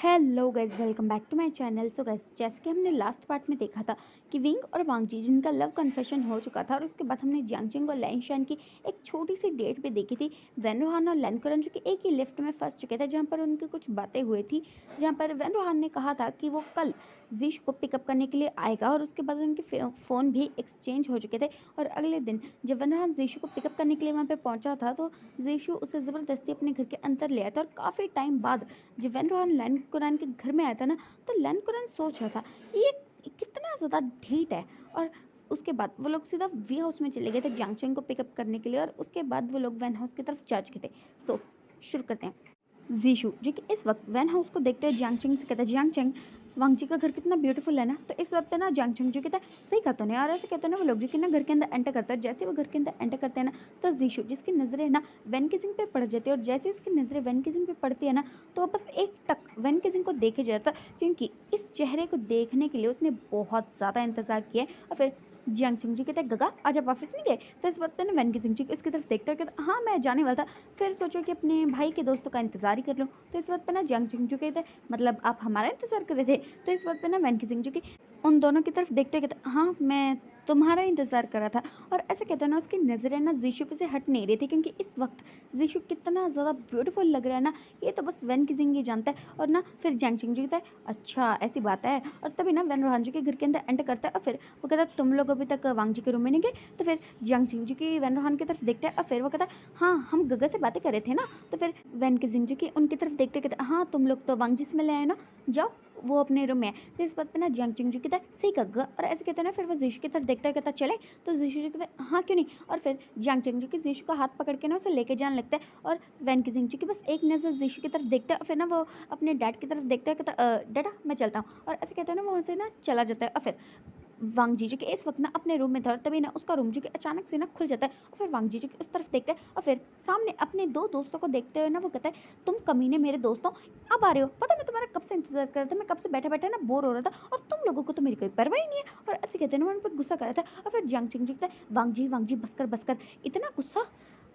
Hello guys, welcome back to my channel. So guys, जैसे कि हमने लास्ट पार्ट में देखा था कि विंग और वांगजी जिनका लव कन्फेशन हो चुका था, और उसके बाद हमने जियांगचंग और लैनशान की एक छोटी सी डेट भी देखी थी। वैन रोहान और लैन कुरन जो कि एक ही लिफ्ट में फंस चुके थे, जहाँ पर उनकी कुछ बातें हुई थी, जहाँ पर वैन रोहान ने कहा था कि वो कल जीश को पिकअप करने के लिए आएगा, और उसके बाद उनके फ़ोन भी एक्सचेंज हो चुके थे। और अगले दिन जब वैन रोहान जीशु को पिकअप करने के लिए वहाँ पे पहुंचा था, तो जीशु उसे ज़बरदस्ती अपने घर के अंदर ले आया था। और काफ़ी टाइम बाद जब वैन रोहान लैन कुरैन के घर में आया था ना, तो लैन कुरैन सोच रहा था कि ये कितना ज़्यादा ढीठ है। और उसके बाद वो लोग सीधा वी हाउस में चले गए थे जियांगचंग को पिकअप करने के लिए, और उसके बाद वो लोग वैन हाउस की तरफ जा चुके थे। सो शुरू करते हैं। जीशु जो कि इस वक्त वैन हाउस को देखते हुए जियांगचंग से कहता है, जियांगचंग वांगजी का घर कितना ब्यूटीफुल है ना। तो इस वक्त पे ना जियांगचंग जो कहता है, सही कहते हैं। और ऐसे कहते हैं ना वो लोग जो कि ना घर के अंदर एंटर करते हैं। जैसे वो घर के अंदर एंटर करते हैं ना, तो जीशु जिसकी नज़रें ना वैन किजिंग पे पड़ जाती है, और जैसे उसकी नज़रें वैन किजिंग पे पड़ती है ना, तो बस एक टक वैन किजिंग को देखे जाता है, क्योंकि इस चेहरे को देखने के लिए उसने बहुत ज़्यादा इंतजार किया है। और फिर जियांगचंग जी कहते हैं, गगा आज आप ऑफिस नहीं गए? तो इस वक्त पे ना वैन किजिंग जी उसकी तरफ देखते हैं, कहता हाँ मैं जाने वाला था, फिर सोचो कि अपने भाई के दोस्तों का इंतजार ही कर लो। तो इस वक्त पे ना जियांगचंग जी कहते हैं, मतलब आप हमारा इंतजार कर रहे थे? तो इस वक्त पे ना वैन किजिंग जी उन दोनों की तरफ देखते कहते हाँ मैं तुम्हारा इंतज़ार कर रहा था। और ऐसे कहते हैं ना, उसकी नज़रें ना जीशु पे से हट नहीं रही थी, क्योंकि इस वक्त जीशु कितना ज़्यादा ब्यूटीफुल लग रहा है ना, ये तो बस वैन किजिंग ही जानता है। और ना फिर जियांगचंग जी कहता है, अच्छा ऐसी बात है। और तभी ना वैन रोहान जी के घर के अंदर एंटर करता है, और फिर वो कहता है, तुम लोग अभी तक वांगजी के रूम में नहीं गए? तो फिर जियांगचंग जी की वैन रोहान की तरफ देखता है, और फिर वो कहता है, हाँ हम गगा से बातें कर रहे थे ना। तो फिर वैन किजिंग जी की उनकी तरफ देखते कहते, हाँ तुम लोग तो वांगजी से मिले आए ना, जाओ वो अपने रूम में है। तो इस बात पे ना जियांगचंग जी कहता है, सही कहा। और ऐसे कहते हैं ना, फिर वो जीशु की तरफ देखता है, कहता चले? तो जीशु जी कहता है, हाँ क्यों नहीं। और फिर जियांगचंग जी की जीशु का हाथ पकड़ के ना उसे लेके जाने लगता है, और वैन किजिंग जी की बस एक नज़र जीशु की तरफ देखता है, और फिर ना वो अपने डैड की तरफ देखता है, कहता डैडा मैं चलता हूँ। और ऐसे कहते हैं ना, वहाँ से ना चला जाता है। और फिर वांगजी जो कि इस वक्त ना अपने रूम में था, और तभी ना उसका रूम जो कि अचानक से ना खुल जाता है, और फिर वांगजी जो कि उस तरफ देखता है, और फिर सामने अपने दो दोस्तों को देखते हुए ना वो कहता है, तुम कमीने मेरे दोस्तों अब आ रहे हो? पता मैं तुम्हारा कब से इंतजार कर रहा था, मैं कब से बैठा बैठा ना बोर हो रहा था, और तुम लोगों को तो मेरी कोई परवाह ही नहीं है। और ऐसे कहते हैं ना, उन पर गुस्सा कर रहा था। और फिर जियांगचंग जी कहता है, वांगजी वांगजी बस कर इतना गुस्सा,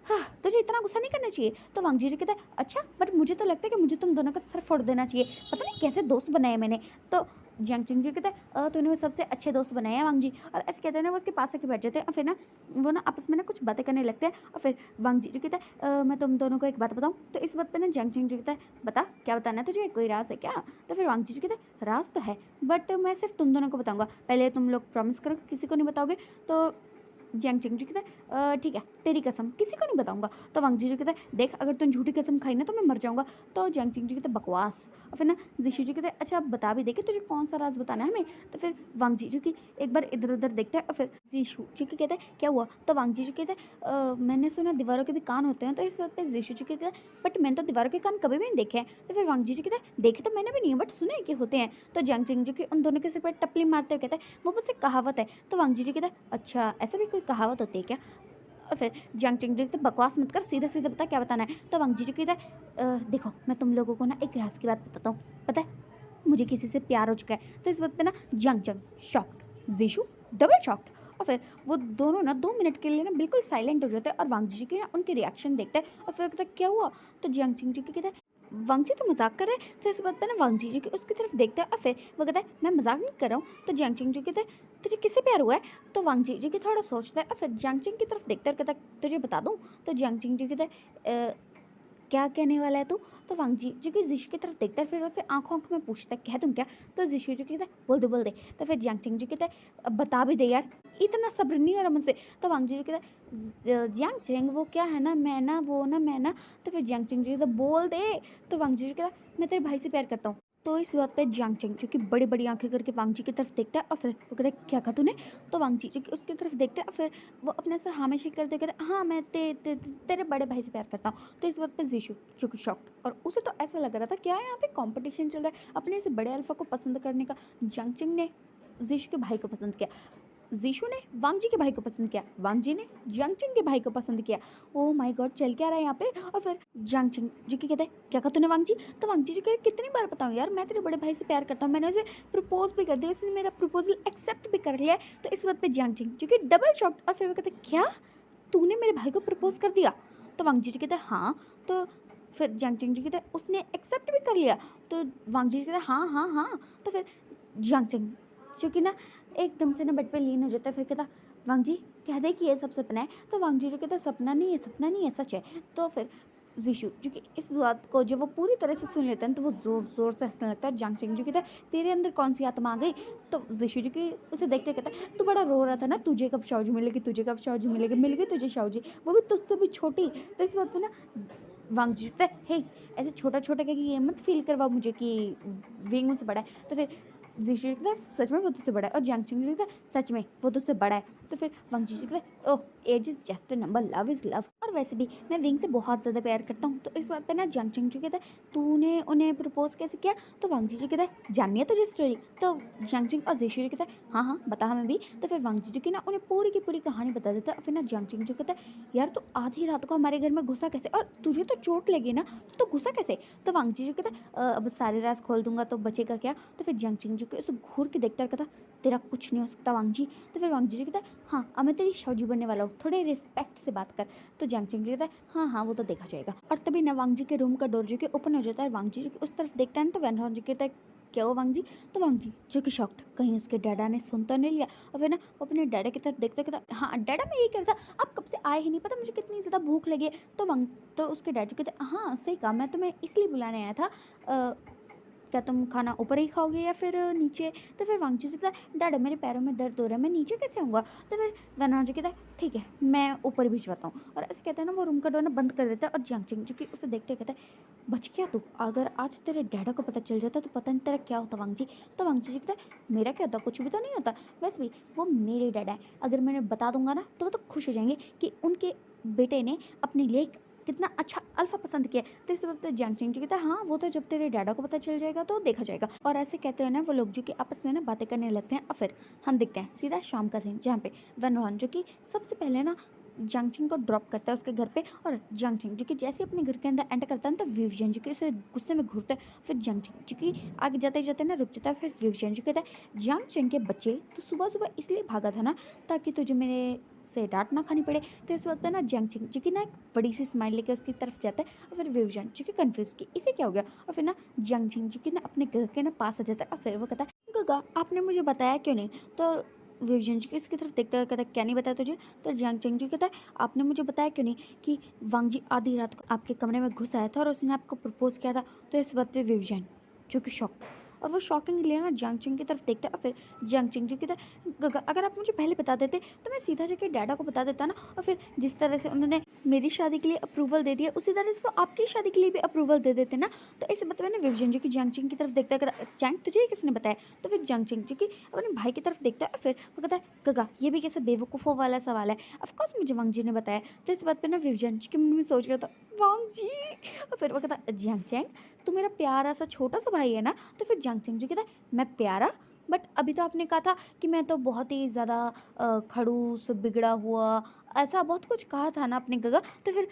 हाँ तुझे इतना गुस्सा नहीं करना चाहिए। तो वांगजी जी कहता है, अच्छा बट मुझे तो लगता है कि मुझे तुम दोनों का सर फोड़ देना चाहिए, पता नहीं कैसे दोस्त बनाए मैंने। तो जियांगचंग जी कहता है, तूने वो सबसे अच्छे दोस्त बनाए हैं वांगजी। और ऐसे कहते हैं ना, वो उसके पास आके बैठ जाते हैं, और फिर ना वो ना आपस में ना कुछ बातें करने लगते हैं। और फिर वांगजी जी कहता है, मैं तुम दोनों को एक बात बताऊँ? तो इस बात पे ना जियांगचंग जी कहता है, बता क्या बताना है तुझे, कोई राज है क्या? तो फिर वांगजी जी कहता है, राज तो है बट मैं सिर्फ तुम दोनों को बताऊंगा, पहले तुम लोग प्रॉमिस करो कि किसी को नहीं बताओगे। तो जियांगचंग जी कहता है, ठीक है तेरी कसम किसी को नहीं बताऊंगा। तो वांगजी जी कहता है, देख अगर तुम झूठी कसम खाई ना तो मैं मर जाऊंगा। तो जियांगचंग जी कहता है, बकवास। और फिर ना जीशु जी कहते हैं, अच्छा अब बता भी दे कि तुझे कौन सा राज बताना है हमें। तो फिर वांगजी जी की एक बार इधर उधर देखते हैं, और फिर जीशु जी की कहते हैं, क्या हुआ? तो वांगजी जी कहते हैं, मैंने सुना दीवारों के भी कान होते हैं। तो इस बात पर जीशु जी कहते हैं, बट मैंने तो दीवारों के कान कभी भी नहीं देखे हैं। तो फिर वांगजी जी कहते हैं, देखे तो मैंने भी नहीं है बट सुने कि होते हैं। तो जियांगचंग जी की उन दोनों के सिर पर टपली मारते हुए कहते हैं, वो बस एक कहावत है। तो वांगजी जी कहते हैं, अच्छा ऐसा भी कोई कहावत होती है क्या? और फिर जियांगचंग जी कहते हैं, बकवास मत कर, सीधा सीधा बता क्या बताना है। तो वांगजी जी कहता है, देखो मैं तुम लोगों को ना एक राज की बात बताता हूँ, पता है मुझे किसी से प्यार हो चुका है। तो इस वक्त पे ना जियांगचंग शॉक्ड, जीशु डबल शॉक्ड। और फिर वो दोनों ना 2 मिनट के लिए ना बिल्कुल साइलेंट हो जाते हैं, और वांगजी जी की ना उनके रिएक्शन देखते हैं, और फिर कहता है, क्या हुआ? तो जियांगचंग जी कहता है, वांगजी तो मजाक कर रहे हैं। तो इस बात पे ना वांगजी जी की उसकी तरफ देखता है, और फिर वो कहता है, मैं मजाक नहीं कर रहा हूँ। तो जियांगचंग जी कहते हैं, तुझे किससे प्यार हुआ है? तो वांगजी जी की थोड़ा सोचता है, और फिर जियांगचंग की तरफ देखता है, और कहता है, तुझे बता दूँ? तो जियांगचंग जी कहता है, क्या कहने वाला है तू? तो वांगजी जी की जीशु की तरफ देखता है, फिर उसे आंखों आंख में पूछता है, कह दूँ क्या? तो जीशु जी कहता है, बोल दे बोल दे। तो फिर जियांगचंग जी कहता है, अब बता भी दे यार, इतना सब्र नहीं हो रहा मुझसे। तो वांगजी जी कहता है, जियांगचंग वो क्या है ना, मैं ना वो ना मैं ना। तो फिर जियांगचंग जी कहता है, बोल दे। तो वांगजी जी कहता है, मैं तेरे भाई से प्यार करता हूँ। तो इस बात पे जियांगचंग जो कि बड़ी बड़ी आंखें करके वांगजी की तरफ देखता है, और फिर वो कहता है, क्या कहा तूने? तो वांगजी जो कि उसकी तरफ देखता है, और फिर वो अपने सर हाँ में शेक करते कहते, हाँ मैं तेरे बड़े भाई से प्यार करता हूँ। तो इस बात पे जीशु जो कि शॉक्ड, और उसे तो ऐसा लग रहा था क्या यहाँ पे कंपटीशन चल रहा है अपने से बड़े अल्फा को पसंद करने का। जियांगचंग ने जीशु के भाई को पसंद किया, जीशु ने वांगजी के भाई को पसंद किया, वांगजी ने जियांगचंग के भाई को पसंद किया। ओ माय गॉड, चल क्या रहा है यहाँ पे? और फिर जियांगचंग जी की कहते हैं, क्या कहा तूने वांगजी? तो वांगजी जी कहते, कितनी बार बताऊँ यार, मैं तेरे बड़े भाई से प्यार करता हूँ, मैंने उसे प्रपोज भी कर दिया, उसने मेरा प्रपोजल एक्सेप्ट भी कर लिया है। तो इस बात पे जियांगचंग जो कि डबल शॉक्ड, और फिर वो कहते, क्या तूने मेरे भाई को प्रपोज कर दिया? तो वांगजी जी कहते हैं, हाँ। तो फिर जियांग चेंग जी कहता है उसने एक्सेप्ट भी कर लिया। तो वांग जी कहता है हाँ, हाँ, हाँ। तो फिर जियांग चेंग जो कि ना एकदम से ना बेड पे लीन हो जाता है, फिर कहता वांग जी कह दे कि ये सब सपना है। तो वांग जी जो कहता है सपना नहीं है, सपना नहीं है, सच है। तो फिर जीशु जो कि इस बात को जब वो पूरी तरह से सुन लेता है तो वो ज़ोर-ज़ोर से हँसने लगता है। जियांग चेंग जो कहता है तेरे अंदर कौन-सी आत्मा आ गई? तो जीशु जो कि उसे देखते कहता है तू बड़ा रो रहा था ना, तुझे कब शाओजी मिलेगी, तुझे कब शाओजी मिलेगी, मिल गई तुझे शाओजी, वो भी तुझसे भी छोटी। तो इस बात पे ना वांग जी कहता है हे ऐसे छोटा-छोटा कह के ये मत फ़ील करवाओ मुझे कि विंग मुझसे बड़ा है। तो फिर जीशु कहता है सच में वो तुझसे बड़ा है, और जियांग चेंग कहता है सच में वो तुझसे बड़ा है। तो फिर वांग जी कहता है oh age is just a number, love is love. और वैसे भी मैं विंग से बहुत ज़्यादा प्यार करता हूँ। तो इस बात पे ना जियांग चेंग कहता है तूने उन्हें प्रपोज़ कैसे किया? तो वांग जी कहता है जाननी है तुझे स्टोरी? तो जियांग चेंग और जीशु कहता है हाँ, हाँ बता हमें भी। तो फिर वांग जी ना उन्हें पूरी की पूरी कहानी बता देता है। और फिर ना जियांग चेंग कहता है यार तू आधी रात को हमारे घर में घुसा कैसे, और तुझे तो चोट लगी ना तो घुसा कैसे? तो वांग जी कहता है अब सारे राज खोल दूंगा तो बचेगा क्या? तो फिर जियांग चेंग उसे घूर के देखता है और कहता तेरा कुछ नहीं हो सकता वांग जी। तो फिर वांग जी कहता है हाँ अब मैं तेरी शाओजी बनने वाला हूँ, थोड़े रिस्पेक्ट से बात कर। तो जियांग चेंग कहता है हाँ, हाँ वो तो देखा जाएगा। और तभी ना वांग जी के रूम का डोर जो कि ओपन हो जाता है, वांग जी उस तरफ देखता है ना, तो वैन जी कहता है क्या हुआ वांग जी? तो वांग जी जो कि शॉक्ड कहीं उसके डैडा ने सुन तो नहीं लिया। और फिर ना वो अपने डैडा की तरफ देखते कहता हाँ डैडा मैं ये कह रहा था आप कब से आए ही नहीं, पता मुझे कितनी ज़्यादा भूख लगी है। तो उसके डैडी कहते हाँ सही कहा, मैं तुम्हें इसलिए बुलाने आया था, क्या तुम खाना ऊपर ही खाओगे या फिर नीचे? तो फिर वांगजी से कहता डैडा मेरे पैरों में दर्द हो रहा है, मैं नीचे कैसे आऊँगा? तो फिर वनराज कहता है ठीक है मैं ऊपर भिजवाता हूँ। और ऐसे कहते हैं ना वो रूम का डोर ना बंद कर देता है, और जियांग चेंग जो कि उसे देखते कहता है बच गया तू, अगर आज तेरे डैडा को पता चल जाता तो पता नहीं तेरा क्या होता वांगजी। तो वांगजी कहता है मेरा क्या होता, कुछ भी तो नहीं होता, वैसे भी वो मेरे डैडा है, अगर मैंने बता दूंगा ना तो वो तो खुश हो जाएंगे कि उनके बेटे ने अपने लिए कितना अच्छा अल्फा पसंद किया। तो इस वक्त जियांग चेंग कहता है हाँ वो तो जब तेरे डैडा को पता चल जाएगा तो देखा जाएगा। और ऐसे कहते हैं ना वो लोग जो कि आपस में ना बातें करने लगते हैं। और फिर हम देखते हैं सीधा शाम का सीन, जहाँ पे वन रोहन जो कि सबसे पहले ना जियांग चेंग को ड्रॉप करता है उसके घर पे। और जियांग चेंग जो कि जैसे अपने घर के अंदर एंटर करता है ना, तो विवियन जो कि उसे गुस्से में घूरता है। फिर जियांग चेंग जो कि आगे जाते जाते ना रुक जाता है। फिर विवियन जो कहता है जियांग चेंग के बच्चे तो सुबह सुबह इसलिए भागा था ना ताकि तुझे मेरे से डांट ना खानी पड़े। तो इस वक्त पे ना जियांग चेंग जो कि ना एक बड़ी सी स्माइल लेके उसकी तरफ जाता है। और फिर विवियन जो कि कंफ्यूज कि इसे क्या हो गया। और फिर ना जियांग चेंग जो कि ना अपने घर के ना पास आ जाता है। और फिर वो कहता है गगा आपने मुझे बताया क्यों नहीं? तो विवियन जी इसकी तरफ देखता है कहता है क्या नहीं बताया तुझे? तो जियांग चेंग जी कहता है आपने मुझे बताया क्यों नहीं कि वांग जी आधी रात को आपके कमरे में घुस आया था और उसने आपको प्रपोज किया था? तो इस बात पे विवियन जो कि शॉक, और वो शॉकिंगली ना जियांग चेंग की तरफ देखता है। और फिर जियांग चेंग जी कहता है गगा अगर आप मुझे पहले बता देते तो मैं सीधा जाके डैडा को बता देता ना। और फिर जिस तरह से उन्होंने मेरी शादी के लिए अप्रूवल दे दिया उसी तरह से वो आपकी शादी के लिए भी अप्रूवल दे देते ना। तो इसे बताया ना विवियन जी की जियांग चेंग की तरफ देखता है कहता चैंग तुझे ये किसने बताया? तो फिर जियांग चेंग जी की अपने भाई की तरफ देखता है। और फिर वो कहता है गगा ये भी कैसे बेवकूफ़ों वाला सवाल है, ऑफकोर्स मुझे वांग जी ने बताया। तो इस बात पर ना विवियन जी के मन में सोच रहा था वांग जी। और फिर वो कहता जियांग चेंग तू मेरा प्यारा सा छोटा सा भाई है ना? तो फिर जियांग चेंग जी कहता है मैं प्यारा, बट अभी तो आपने कहा था कि मैं तो बहुत ही ज़्यादा खड़ूस बिगड़ा हुआ, ऐसा बहुत कुछ कहा था ना आपने गगा। तो फिर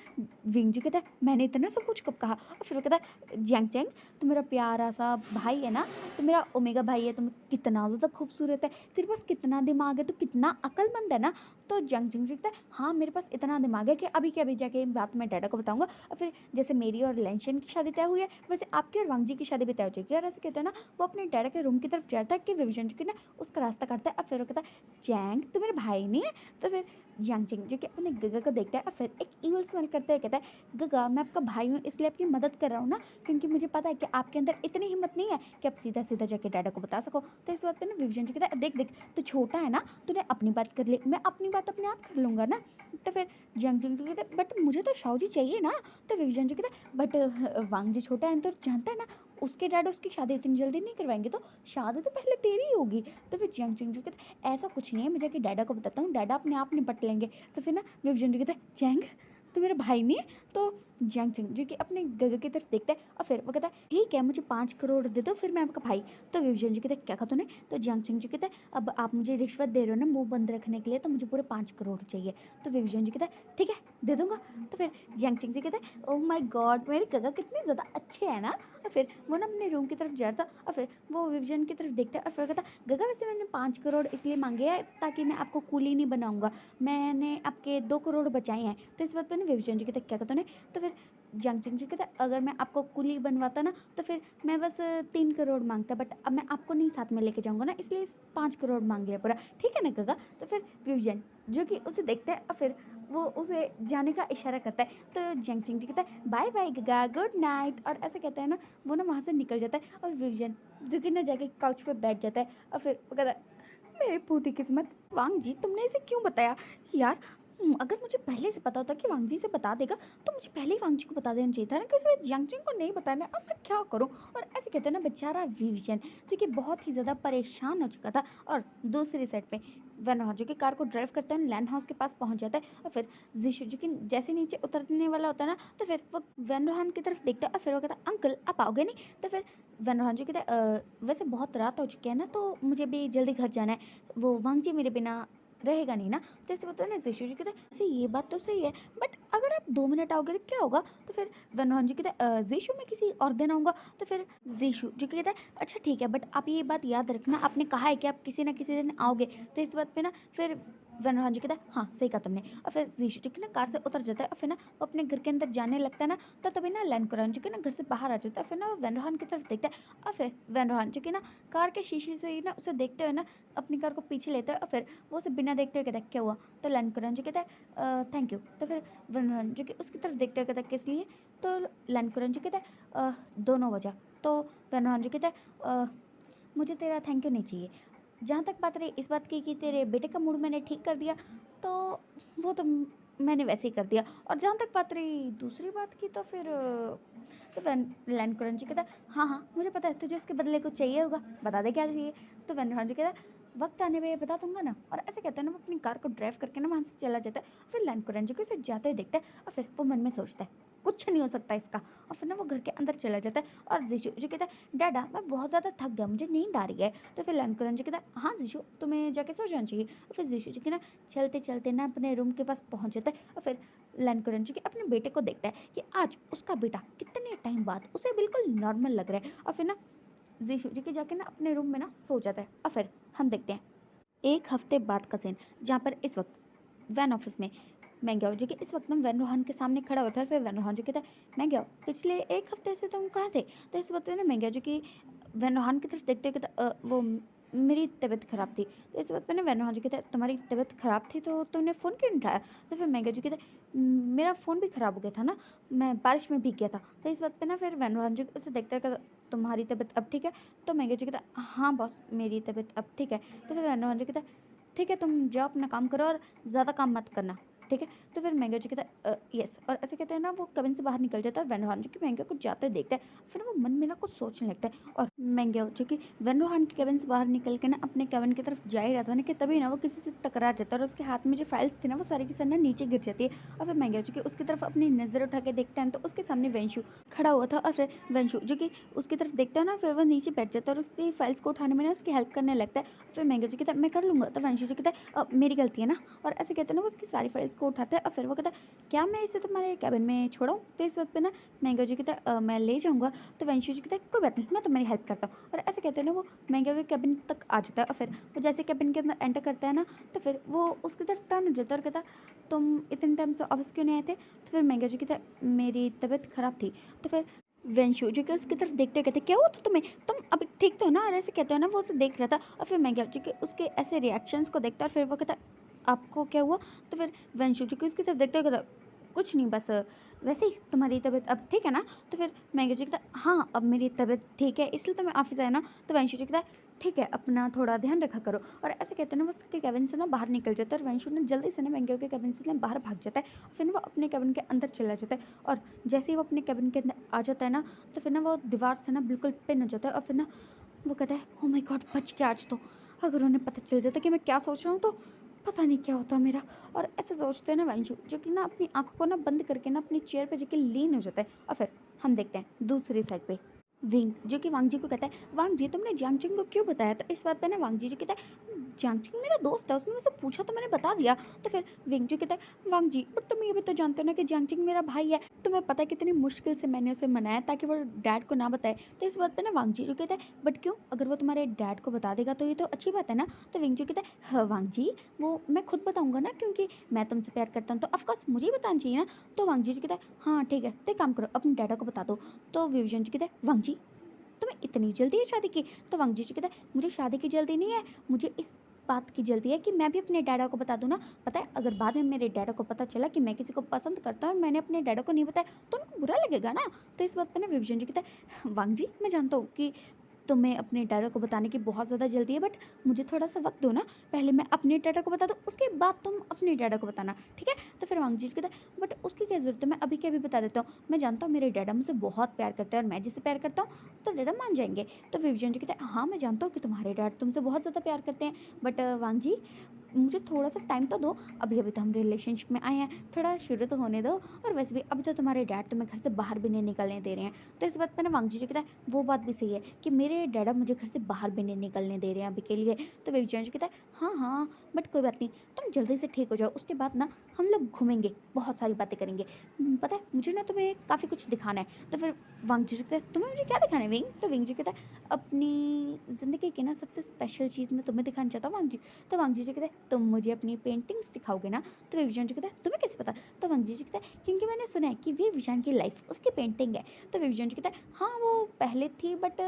विंग जी कहता है मैंने इतना सब कुछ कब कहा? और फिर वो कहता है जियांग चेंग तू मेरा प्यारा सा भाई है ना, तो मेरा ओमेगा भाई है, तुम कितना ज़्यादा खूबसूरत है, तेरे पास कितना दिमाग है, तू कितना अक्लमंद है ना। तो जियांग चेंग जी कहता है हाँ मेरे पास इतना दिमाग है कि अभी के अभी जाके ये बात मैं डैडा को बताऊंगा। और फिर जैसे मेरी और लेंशन की शादी तय हुई है वैसे आपकी और वांग जी की शादी भी तय हो जाएगी। और ऐसे कहते हैं ना वो अपने डैडा के रूम की तरफ जाता है कि विवियन जी ना उसका रास्ता काटता है। और फिर वो कहता है चैंग तू मेरा भाई नहीं है? तो फिर जियांग चेंग जो कि अपने गगा को देखता है और फिर एक ईविल स्माइल करते हुए कहता है गगा मैं आपका भाई हूँ इसलिए आपकी मदद कर रहा हूँ ना, क्योंकि मुझे पता है कि आपके अंदर इतनी हिम्मत नहीं है कि आप सीधा सीधा जाके डैडा को बता सको। तो इस बात पे ना विवियन जी कहता है देख देख तू छोटा है ना, तूने अपनी बात कर ली, मैं अपनी बात अपने आप कर लूँगा ना। तो फिर जियांग चेंग कहता है बट मुझे तो शाओजी चाहिए ना। तो विवियन जी कहता है बट वांग जी छोटा है तो जानता है ना उसके डैडा उसकी शादी इतनी जल्दी नहीं करवाएंगे, तो शादी तो पहले तेरी ही होगी। तो फिर जियांग चेंग जी कहता है ऐसा कुछ नहीं है, मैं जाके डैडा को बताता हूँ, डैडा अपने आप निपट लेंगे। तो फिर ना विवियन जी कहता है चैंग तो मेरा भाई नहीं है? तो जियांग चेंग जी कि अपने गगा की तरफ देखता है और फिर वो कहता है ठीक है मुझे 5 करोड़ दे दो फिर मैं आपका भाई। तो विवियन जी कहता है क्या कहा तूने? तो जियांग चेंग जी कहता है अब आप मुझे रिश्वत दे रहे हो ना मुंह बंद रखने के लिए, तो मुझे पूरे 5 करोड़ चाहिए। तो विवियन जी कहता है ठीक है दे दूंगा। तो फिर जियांग चेंग जी कहता है ओह माय गॉड मेरे गगा कितने ज़्यादा अच्छे हैं ना। और फिर वो ना अपने रूम की तरफ जा रहा था और फिर वो विवियन की तरफ देखता है और फिर कहता गगा वैसे मैंने 5 करोड़ इसलिए मांगे हैं ताकि मैं आपको कूली नहीं बनाऊंगा, मैंने आपके 2 करोड़ बचाए हैं। तो इस बात पर ना विवियन जी कहता क्या कहते हैं? तो फिर जियांगचंग जी कहता है, अगर मैं आपको कुली बनवाता ना तो फिर मैं बस 3 करोड़ माँगता, बट अब मैं आपको नहीं साथ में लेके जाऊँगा ना, इसलिए 5 करोड़ माँग लिया पूरा। ठीक है ना काका? तो फिर विविजन जो कि उसे देखता है और फिर वो उसे जाने का इशारा करता है। तो जियांगचंग जी कहता है, बाय बाय काका, गुड नाइट, और ऐसे कहता है ना, वो ना वहाँ से निकल जाता है और विविजन जो कि ना जाके काउच पे बैठ जाता है और फिर वो कहता है, मेरी फूटी किस्मत। वांग जी तुमने इसे क्यों बताया यार? अगर मुझे पहले से पता होता कि वांग जी से बता देगा तो मुझे पहले ही वांग जी को बता देना चाहिए था ना, कि उसे जियांगचंग को नहीं बताना। अब मैं क्या करूं? और ऐसे कहते हैं ना, बेचारा विविजन जो कि बहुत ही ज़्यादा परेशान हो चुका था। और दूसरी साइड पे वेनोहा जो कि कार को ड्राइव करते हैं लैंड हाउस के पास पहुंच जाता है और फिर जिशु जो कि जैसे नीचे उतरने वाला होता है ना, तो फिर वो वेनोहान की तरफ देखता है और फिर वो कहता है, अंकल आप आओगे नहीं? तो फिर वेनोहान जो कहता है, वैसे बहुत रात हो चुकी है ना, तो मुझे भी जल्दी घर जाना है, वो वांग जी मेरे बिना रहेगा नहीं ना। तो ऐसे बताया ना, जीशु जी कहते हैं, "ऐसे ये बात तो सही है, बट अगर आप 2 मिनट आओगे तो क्या होगा?" तो फिर वनोहन जी कहते हैं, "जीशु मैं किसी और दिन आऊँगा।" तो फिर जीशु जी कहता है, "अच्छा ठीक है, बट आप ये बात याद रखना, आपने कहा है कि आप किसी ना किसी दिन आओगे।" तो इस बात पे ना फिर वनोहन जी कहता है, "हाँ, सही कहा तुमने।" और फिर जीशु जी की ना कार से उतर जाता है और फिर ना वो अपने घर के अंदर जाने लगता है ना, तो तभी ना लैनकुरान जी के ना घर से बाहर आ जाता है। फिर ना वो वनोहन की तरफ देखता है और फिर वनोहन जी की ना कार के शीशे से ही ना उसे देखते हुए ना अपनी कार को पीछे लेता है और फिर वो उसे बिना देखते हुए कहता है, क्या हुआ? तो लैनकुरान जी कहता है, थैंक यू। तो फिर वनोहन जी की उसकी तरफ देखते हुए कहता है, किस लिए? तो लैनकुरान जी कहता है, दोनों वजह। तो वनोहन जी कहता है, मुझे तेरा थैंक यू नहीं चाहिए। जहाँ तक बात रही इस बात की कि तेरे बेटे का मूड मैंने ठीक कर दिया, तो वो तो मैंने वैसे ही कर दिया। और जहाँ तक बात रही दूसरी बात की, तो फिर तो वैन कुरन जी कहता है, हाँ हाँ मुझे पता है तुझे इसके बदले कुछ चाहिए होगा, बता दे क्या चाहिए। तो वैन जी कहता है, वक्त आने पे बता दूंगा ना। और ऐसे कहते हैं ना, वो अपनी कार को ड्राइव करके ना वहाँ से चला जाता है। फिर लैन कुरन जी को उसे जाते हुए देखता है और फिर वो मन में सोचता है, कुछ नहीं हो सकता इसका। और फिर ना वो घर के अंदर चला जाता है और जीशु जो कहता है, डाडा मैं बहुत ज़्यादा थक गया, मुझे नींद आ रही है। तो फिर लैनकुरन जी कहता है, हाँ जीशु तुम्हें जाके सो जाना चाहिए। और फिर जीशु जी के ना चलते चलते ना अपने रूम के पास पहुंच जाता है और फिर लैनकुरन जी के अपने बेटे को देखता है कि आज उसका बेटा कितने टाइम बाद उसे बिल्कुल नॉर्मल लग रहा है। और फिर ना जीशु जी के जाके ना अपने रूम में ना सो जाता है। और फिर हम देखते हैं एक हफ्ते बाद का सीन, जहाँ पर इस वक्त वैन ऑफिस में मैंग्याओ जो कि इस वक्त ना वैन रोहान के सामने खड़ा होता है। फिर वैन रोहान जो कहता है, मैंग्याओ पिछले 1 हफ्ते से तुम कहाँ थे? तो इस वक्त ना मैंग्याओ जो कि वैन रोहान की तरफ देखते हुए कहता, वो मेरी तबीयत ख़राब थी। तो इस वक्त पे ना वैन रोहान जो कहता है, तुम्हारी तबीयत ख़राब थी तो तुमने फ़ोन क्यों नहीं उठाया? तो फिर मैंग्याओ जो कहता है, मेरा फ़ोन भी ख़राब हो गया था ना, मैं बारिश में भीग गया था। तो इस वक्त पे ना फिर वैन रोहान जो उसे देखते हुए कहता, तुम्हारी तबीयत अब ठीक है? तो मैंग्याओ जो कहता है, हाँ बॉस मेरी तबीयत अब ठीक है। तो फिर वैन रोहान जो कहता है, ठीक है तुम जाओ अपना काम करो और ज़्यादा काम मत करना, ठीक है? तो फिर मैंगो जी कहता है, यस। और ऐसे कहते हैं ना, वो केबिन से बाहर निकल जाता है और वेनरोहान जो कि मैंगो को जाते हुए देखता है। फिर वो मन में ना कुछ सोचने लगता है और मैंगो जो कि वेनरोहान के केबिन से बाहर निकल के ना अपने केबिन की तरफ जा ही रहा था ना, कि तभी ना वो किसी से टकरा जाता है और उसके हाथ में जो फाइल्स थी ना, वो सारी की सारी ना नीचे गिर जाती है। और फिर मैंगो जो कि उसकी तरफ अपनी नज़र उठा के देखता है, तो उसके सामने वेंशु खड़ा हुआ था। और फिर वेंशु जो कि उसकी तरफ देखता है ना, फिर वो नीचे बैठ जाता है और उसकी फाइल्स को उठाने में ना उसकी हेल्प करने लगता है। फिर मैंगो जो कहता है, मैं कर लूँगा। तो वेंशु जो कहता है, मेरी गलती है ना। और ऐसे कहते हैं ना, वो उसकी सारी फाइल्स को उठाता है और फिर वो कहता है, क्या मैं इसे तुम्हारे कैबिन में छोड़ाऊँ? तो इस वक्त पे ना मैंगो जी कहता है, मैं ले जाऊँगा। तो वंशु जी कहता है, कोई बात नहीं, मैं तुम्हारी हेल्प करता हूँ। और ऐसे कहते हैं ना, वो मैंगो के कैबिन तक आ जाता है और फिर वो जैसे कैबिन के अंदर एंटर करता है ना, तो फिर वो उसकी तरफ टर्न हो जाता है और कहता है, तुम इतने टाइम से ऑफिस क्यों नहीं आए थे? तो फिर मैंगो जी कहता है, मेरी तबीयत ख़राब थी। तो फिर वेंशु जो कि उसकी तरफ देखते कहते, क्या हुआ था तुम्हें? तुम अभी ठीक तो हो ना? और ऐसे कहते हो ना, वो उसे देख रहा था और फिर मैंगो जी के उसके ऐसे रिएक्शंस को देखता है और फिर वो कहता है, आपको क्या हुआ? तो फिर वंशु जी की उसकी तरफ देखते हुए कहता, कुछ नहीं, बस वैसे ही, तुम्हारी तबीयत अब ठीक है ना? तो फिर मैंगो जी कहता, हाँ अब मेरी तबीयत ठीक है, इसलिए तो मैं ऑफिस आया ना। तो वंशु जी कहता, ठीक है अपना थोड़ा ध्यान रखा करो। और ऐसे कहते हैं ना, वो उसके कैबिन से ना बाहर निकल जाता है और वंशु ना जल्दी से ना मैंगो के कैबिन से ना बाहर भाग जाता है। फिर ना वो अपने कैबिन के अंदर चला जाता है और जैसे ही वो अपने कैबिन के अंदर आ जाता है ना, तो फिर ना वो दीवार से ना बिल्कुल पिन हो जाता है और फिर ना वो कहता है, ओ माय गॉड बच गया आज तो। अगर उन्हें पता चल जाता कि मैं क्या सोच रहा हूँ, तो पता नहीं क्या होता मेरा। और ऐसे सोचते हैं ना वंशु जो कि ना अपनी आंखों को ना बंद करके ना अपनी चेयर पे जाके लीन हो जाता है। और फिर हम देखते हैं दूसरी साइड पे विंग जो कि वांग जी को कहता है, वांग जी तुमने जियांगचंग को क्यों बताया? तो इस बात पे ना वांग जी जो कहता है, चांगचिंग मेरा दोस्त है, उसने मुझसे पूछा तो मैंने बता दिया। तो फिर विंगजू कहता है, वांग जी पर तुम ये भी तो जानते हो ना कि जियांगचिंग मेरा भाई है। तुम्हें पता है कितनी मुश्किल से मैंने उसे मनाया ताकि वो डैड को ना बताए। तो इस बात पे ना वांग जी कहता है, बट क्यों, अगर वो तुम्हारे डैड को बता देगा तो ये तो अच्छी बात है ना। तो विंगजू कहता है, हाँ वांग जी, वो मैं खुद बताऊंगा ना, क्योंकि मैं तुमसे प्यार करता हूँ तो ऑफकोर्स मुझे ही बताना चाहिए ना। तो वांग जी कहता है, हाँ ठीक है, तो एक काम करो, अपने डैडा को बता दो। तो विजन जी कहता है, वांग जी तुम्हें इतनी जल्दी है शादी की। तो वांग जी कहता है, मुझे शादी की जल्दी नहीं है, मुझे इस बात की जल्दी है कि मैं भी अपने डैडा को बता दूं ना। पता है अगर बाद में मेरे डैडा को पता चला कि मैं किसी को पसंद करता हूँ और मैंने अपने डैडा को नहीं बताया तो उनको बुरा लगेगा ना। तो इस बात पर ना विभीषण जी कहता है, वांग जी मैं जानता हूँ कि तुम्हें अपने डैडा को बताने की बहुत ज़्यादा जल्दी है, बट मुझे थोड़ा सा वक्त दो ना, पहले मैं अपने डैडा को बता दूँ उसके बाद तुम अपने डैडा को बताना, ठीक है। तो फिर वांग जी कहता है, बट उसकी क्या ज़रूरत है, मैं अभी के अभी बता देता हूँ, मैं जानता हूँ मेरे डैडा मुझसे बहुत प्यार करते हैं और मैं जिससे प्यार करता हूँ तो डैडा मान जाएंगे। तो विभीषण जी कहता है, हाँ मैं जानता हूँ कि तुम्हारे डैड तुमसे बहुत ज़्यादा प्यार करते हैं, बट वांग जी मुझे थोड़ा सा टाइम तो दो, अभी अभी तो हम रिलेशनशिप में आए हैं, थोड़ा शुरू तो होने दो। और वैसे भी अभी तो तुम्हारे डैड तुम्हें घर से बाहर भी नहीं निकलने दे रहे हैं। तो इस बात पर ना वांग जी कहता है, वो बात भी सही है कि मेरे डैडा मुझे घर से बाहर भी नहीं निकलने दे रहे हैं अभी के लिए। तो विभीषण जी कहता है, हाँ हाँ बट कोई बात नहीं, तुम जल्दी से ठीक हो जाओ, उसके बाद ना हम लोग घूमेंगे, बहुत सारी बातें करेंगे। पता है मुझे ना तुम्हें काफ़ी कुछ दिखाना है। तो फिर वांग जी कहता है, तुम्हें मुझे क्या दिखाना है विंग। तो विंग जी कहता है, अपनी ज़िंदगी की ना सबसे स्पेशल चीज़ मैं तुम्हें दिखाना चाहता हूँ वांग जी। तो वांग जी कहते हैं, तुम मुझे अपनी पेंटिंग्स दिखाओगे ना। तो विभीषण जी कहता है, तुम्हें कैसे पता। तो वांग जी कहता है, क्योंकि मैंने सुना है कि वे विशान की लाइफ उसकी पेंटिंग है। तो विभीषण जी कहता है, हाँ वो पहले थी बट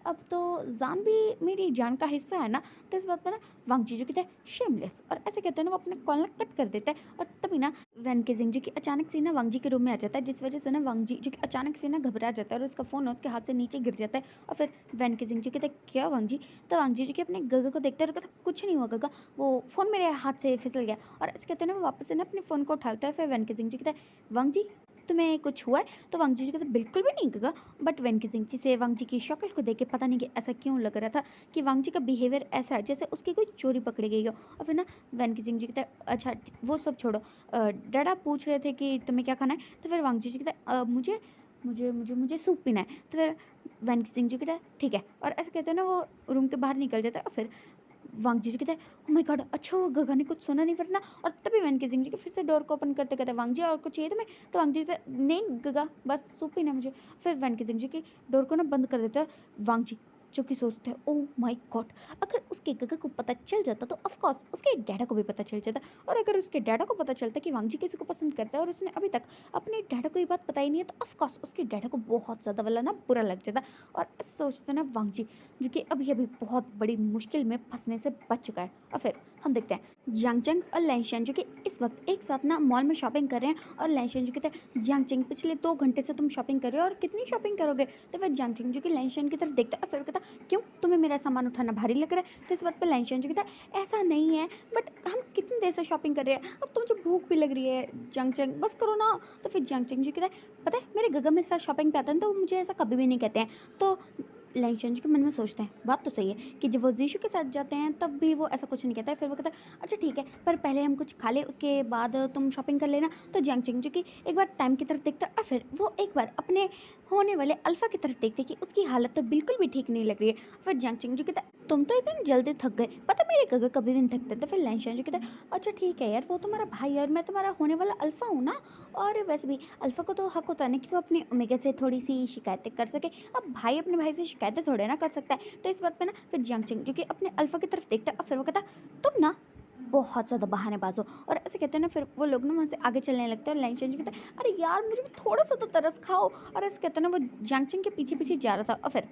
अब तो जान भी मेरी जान का हिस्सा है ना। तो इस बात पर ना वांग जी कहता है, शेमलेस, और ऐसे कहते हैं ना वो अपने कॉलर कट कर देता है। और तभी ना वैन केजिंग जी की अचानक से ना वांग जी के रूम में आ जाता है, जिस वजह से ना वांग जी की अचानक से ना घबरा जाता है और उसका फ़ोन उसके हाथ से नीचे गिर जाता है। और फिर वैन केजिंग जी कहते हैं, क्या वांग जी। तो वांग जी के अपने गगा को देखते रहता है, कुछ नहीं हुआ गगा, वो फ़ोन मेरे हाथ से फिसल गया। और ऐसे कहते हैं ना वो वापस से ना अपने फ़ोन को उठाता है। फिर वैन केजिंग जी कहता है, वांग जी तुम्हें कुछ हुआ है। तो वांग जी कहते हैं, बिल्कुल भी नहीं गगा। बट वैन केजिंग जी से वांग जी की शक्ल को देख के पता नहीं कि ऐसा क्यों लग रहा था कि वांग जी का बिहेवियर ऐसा है जैसे उसकी कोई चोरी पकड़ी गई हो। और फिर ना वैन केजिंग जी कहता है, अच्छा वो सब छोड़ो, डैडा पूछ रहे थे कि तुम्हें क्या खाना है। तो फिर वांग जी कहता है, मुझे मुझे मुझे मुझे सूप पीना है। तो फिर वैन केजिंग जी कहता है, ठीक है। और ऐसे कहते हैं ना वो रूम के बाहर निकल जाता है। और फिर वांग जी कहता है, ओह माय गॉड, अच्छा हुआ गगा ने कुछ सुना नहीं वरना। और तभी वैन केजिंग जी के फिर से डोर को ओपन करते कहते हैं, वांग जी और कुछ चाहिए तुम्हें। तो वांग जी कहता है, नहीं गगा बस सूप पीना है मुझे। फिर वैन केजिंग जी की डोर को ना बंद कर देता है वांग जी, जो कि सोचते हैं, ओह माय गॉड, अगर उसके गगा को पता चल जाता तो ऑफ कोर्स उसके डैडा को भी पता चल जाता। और अगर उसके डैडा को पता चलता कि वांग जी किसी को पसंद करता है और उसने अभी तक अपने डैडा को ये बात बताई नहीं है, तो ऑफ कोर्स उसके डैडा को बहुत ज़्यादा वाला ना बुरा लग जाता। और ऐसे सोचते ना वांग जी, जो कि अभी अभी बहुत बड़ी मुश्किल में फंसने से बच चुका है। और फिर हम देखते हैं जियांगचंग और लैंशन जो कि इस वक्त एक साथ ना मॉल में शॉपिंग कर रहे हैं। और लैंशन जो कहते हैं, जियांगचंग पिछले 2 घंटे से तुम शॉपिंग कर रहे हो और कितनी शॉपिंग करोगे। तो फिर जियांगचंग जो कि लैंशन की तरफ देखता है और फिर कहता है, क्यों तुम्हें मेरा सामान उठाना भारी लग रहा है। तो इस बात पर लैंशन जो कहता है, ऐसा नहीं है, बट हम कितनी देर से शॉपिंग कर रहे हैं, अब तो मुझे भूख भी लग रही है जियांगचंग, बस करो ना। तो फिर जियांगचंग जो कहता है, पता है मेरे गगा मेरे साथ शॉपिंग पे आते हैं तो वो मुझे ऐसा कभी भी नहीं कहते हैं। तो लैंशन जी के मन में सोचते हैं, बात तो सही है कि जब वो जीशु के साथ जाते हैं तब भी वो ऐसा कुछ नहीं कहता है। फिर वो कहता है, अच्छा ठीक है, पर पहले हम कुछ खा ले उसके बाद तुम शॉपिंग कर लेना। तो जियांगचंग जी की एक बार टाइम की तरफ देखता है और फिर वो एक बार अपने होने वाले अल्फा की तरफ देखते कि उसकी हालत तो बिल्कुल भी ठीक नहीं लग रही है। फिर जियांगचंग जी कहता है, तुम तो इतनी जल्दी थक गए, पता मेरे गगा कभी भी नहीं थकते। तो फिर लैंशन जी कहता है, अच्छा ठीक है यार, वो तुम्हारा भाई है और मैं तुम्हारा होने वाला अल्फा हूँ ना। और वैसे भी अल्फा को तो हक होता है ना कि वो अपने ओमेगा से थोड़ी सी शिकायतें कर सके, अब भाई अपने भाई से शिकायतें थोड़े ना कर सकता है। तो इस बात पे ना फिर जियांगचंग जो कि अपने अल्फा की तरफ देखता है और फिर वो कहता है, तुम ना बहुत ज़्यादा बहानेबाज हो। और ऐसे कहते हैं ना फिर वो लोग ना वहाँ से आगे चलने लगते हैं और लैंशन जी कहता है, अरे यार मुझे भी थोड़ा सा तो तरस खाओ। और ऐसे कहते हैं ना वो जियांगचंग के पीछे पीछे जा रहा था। और फिर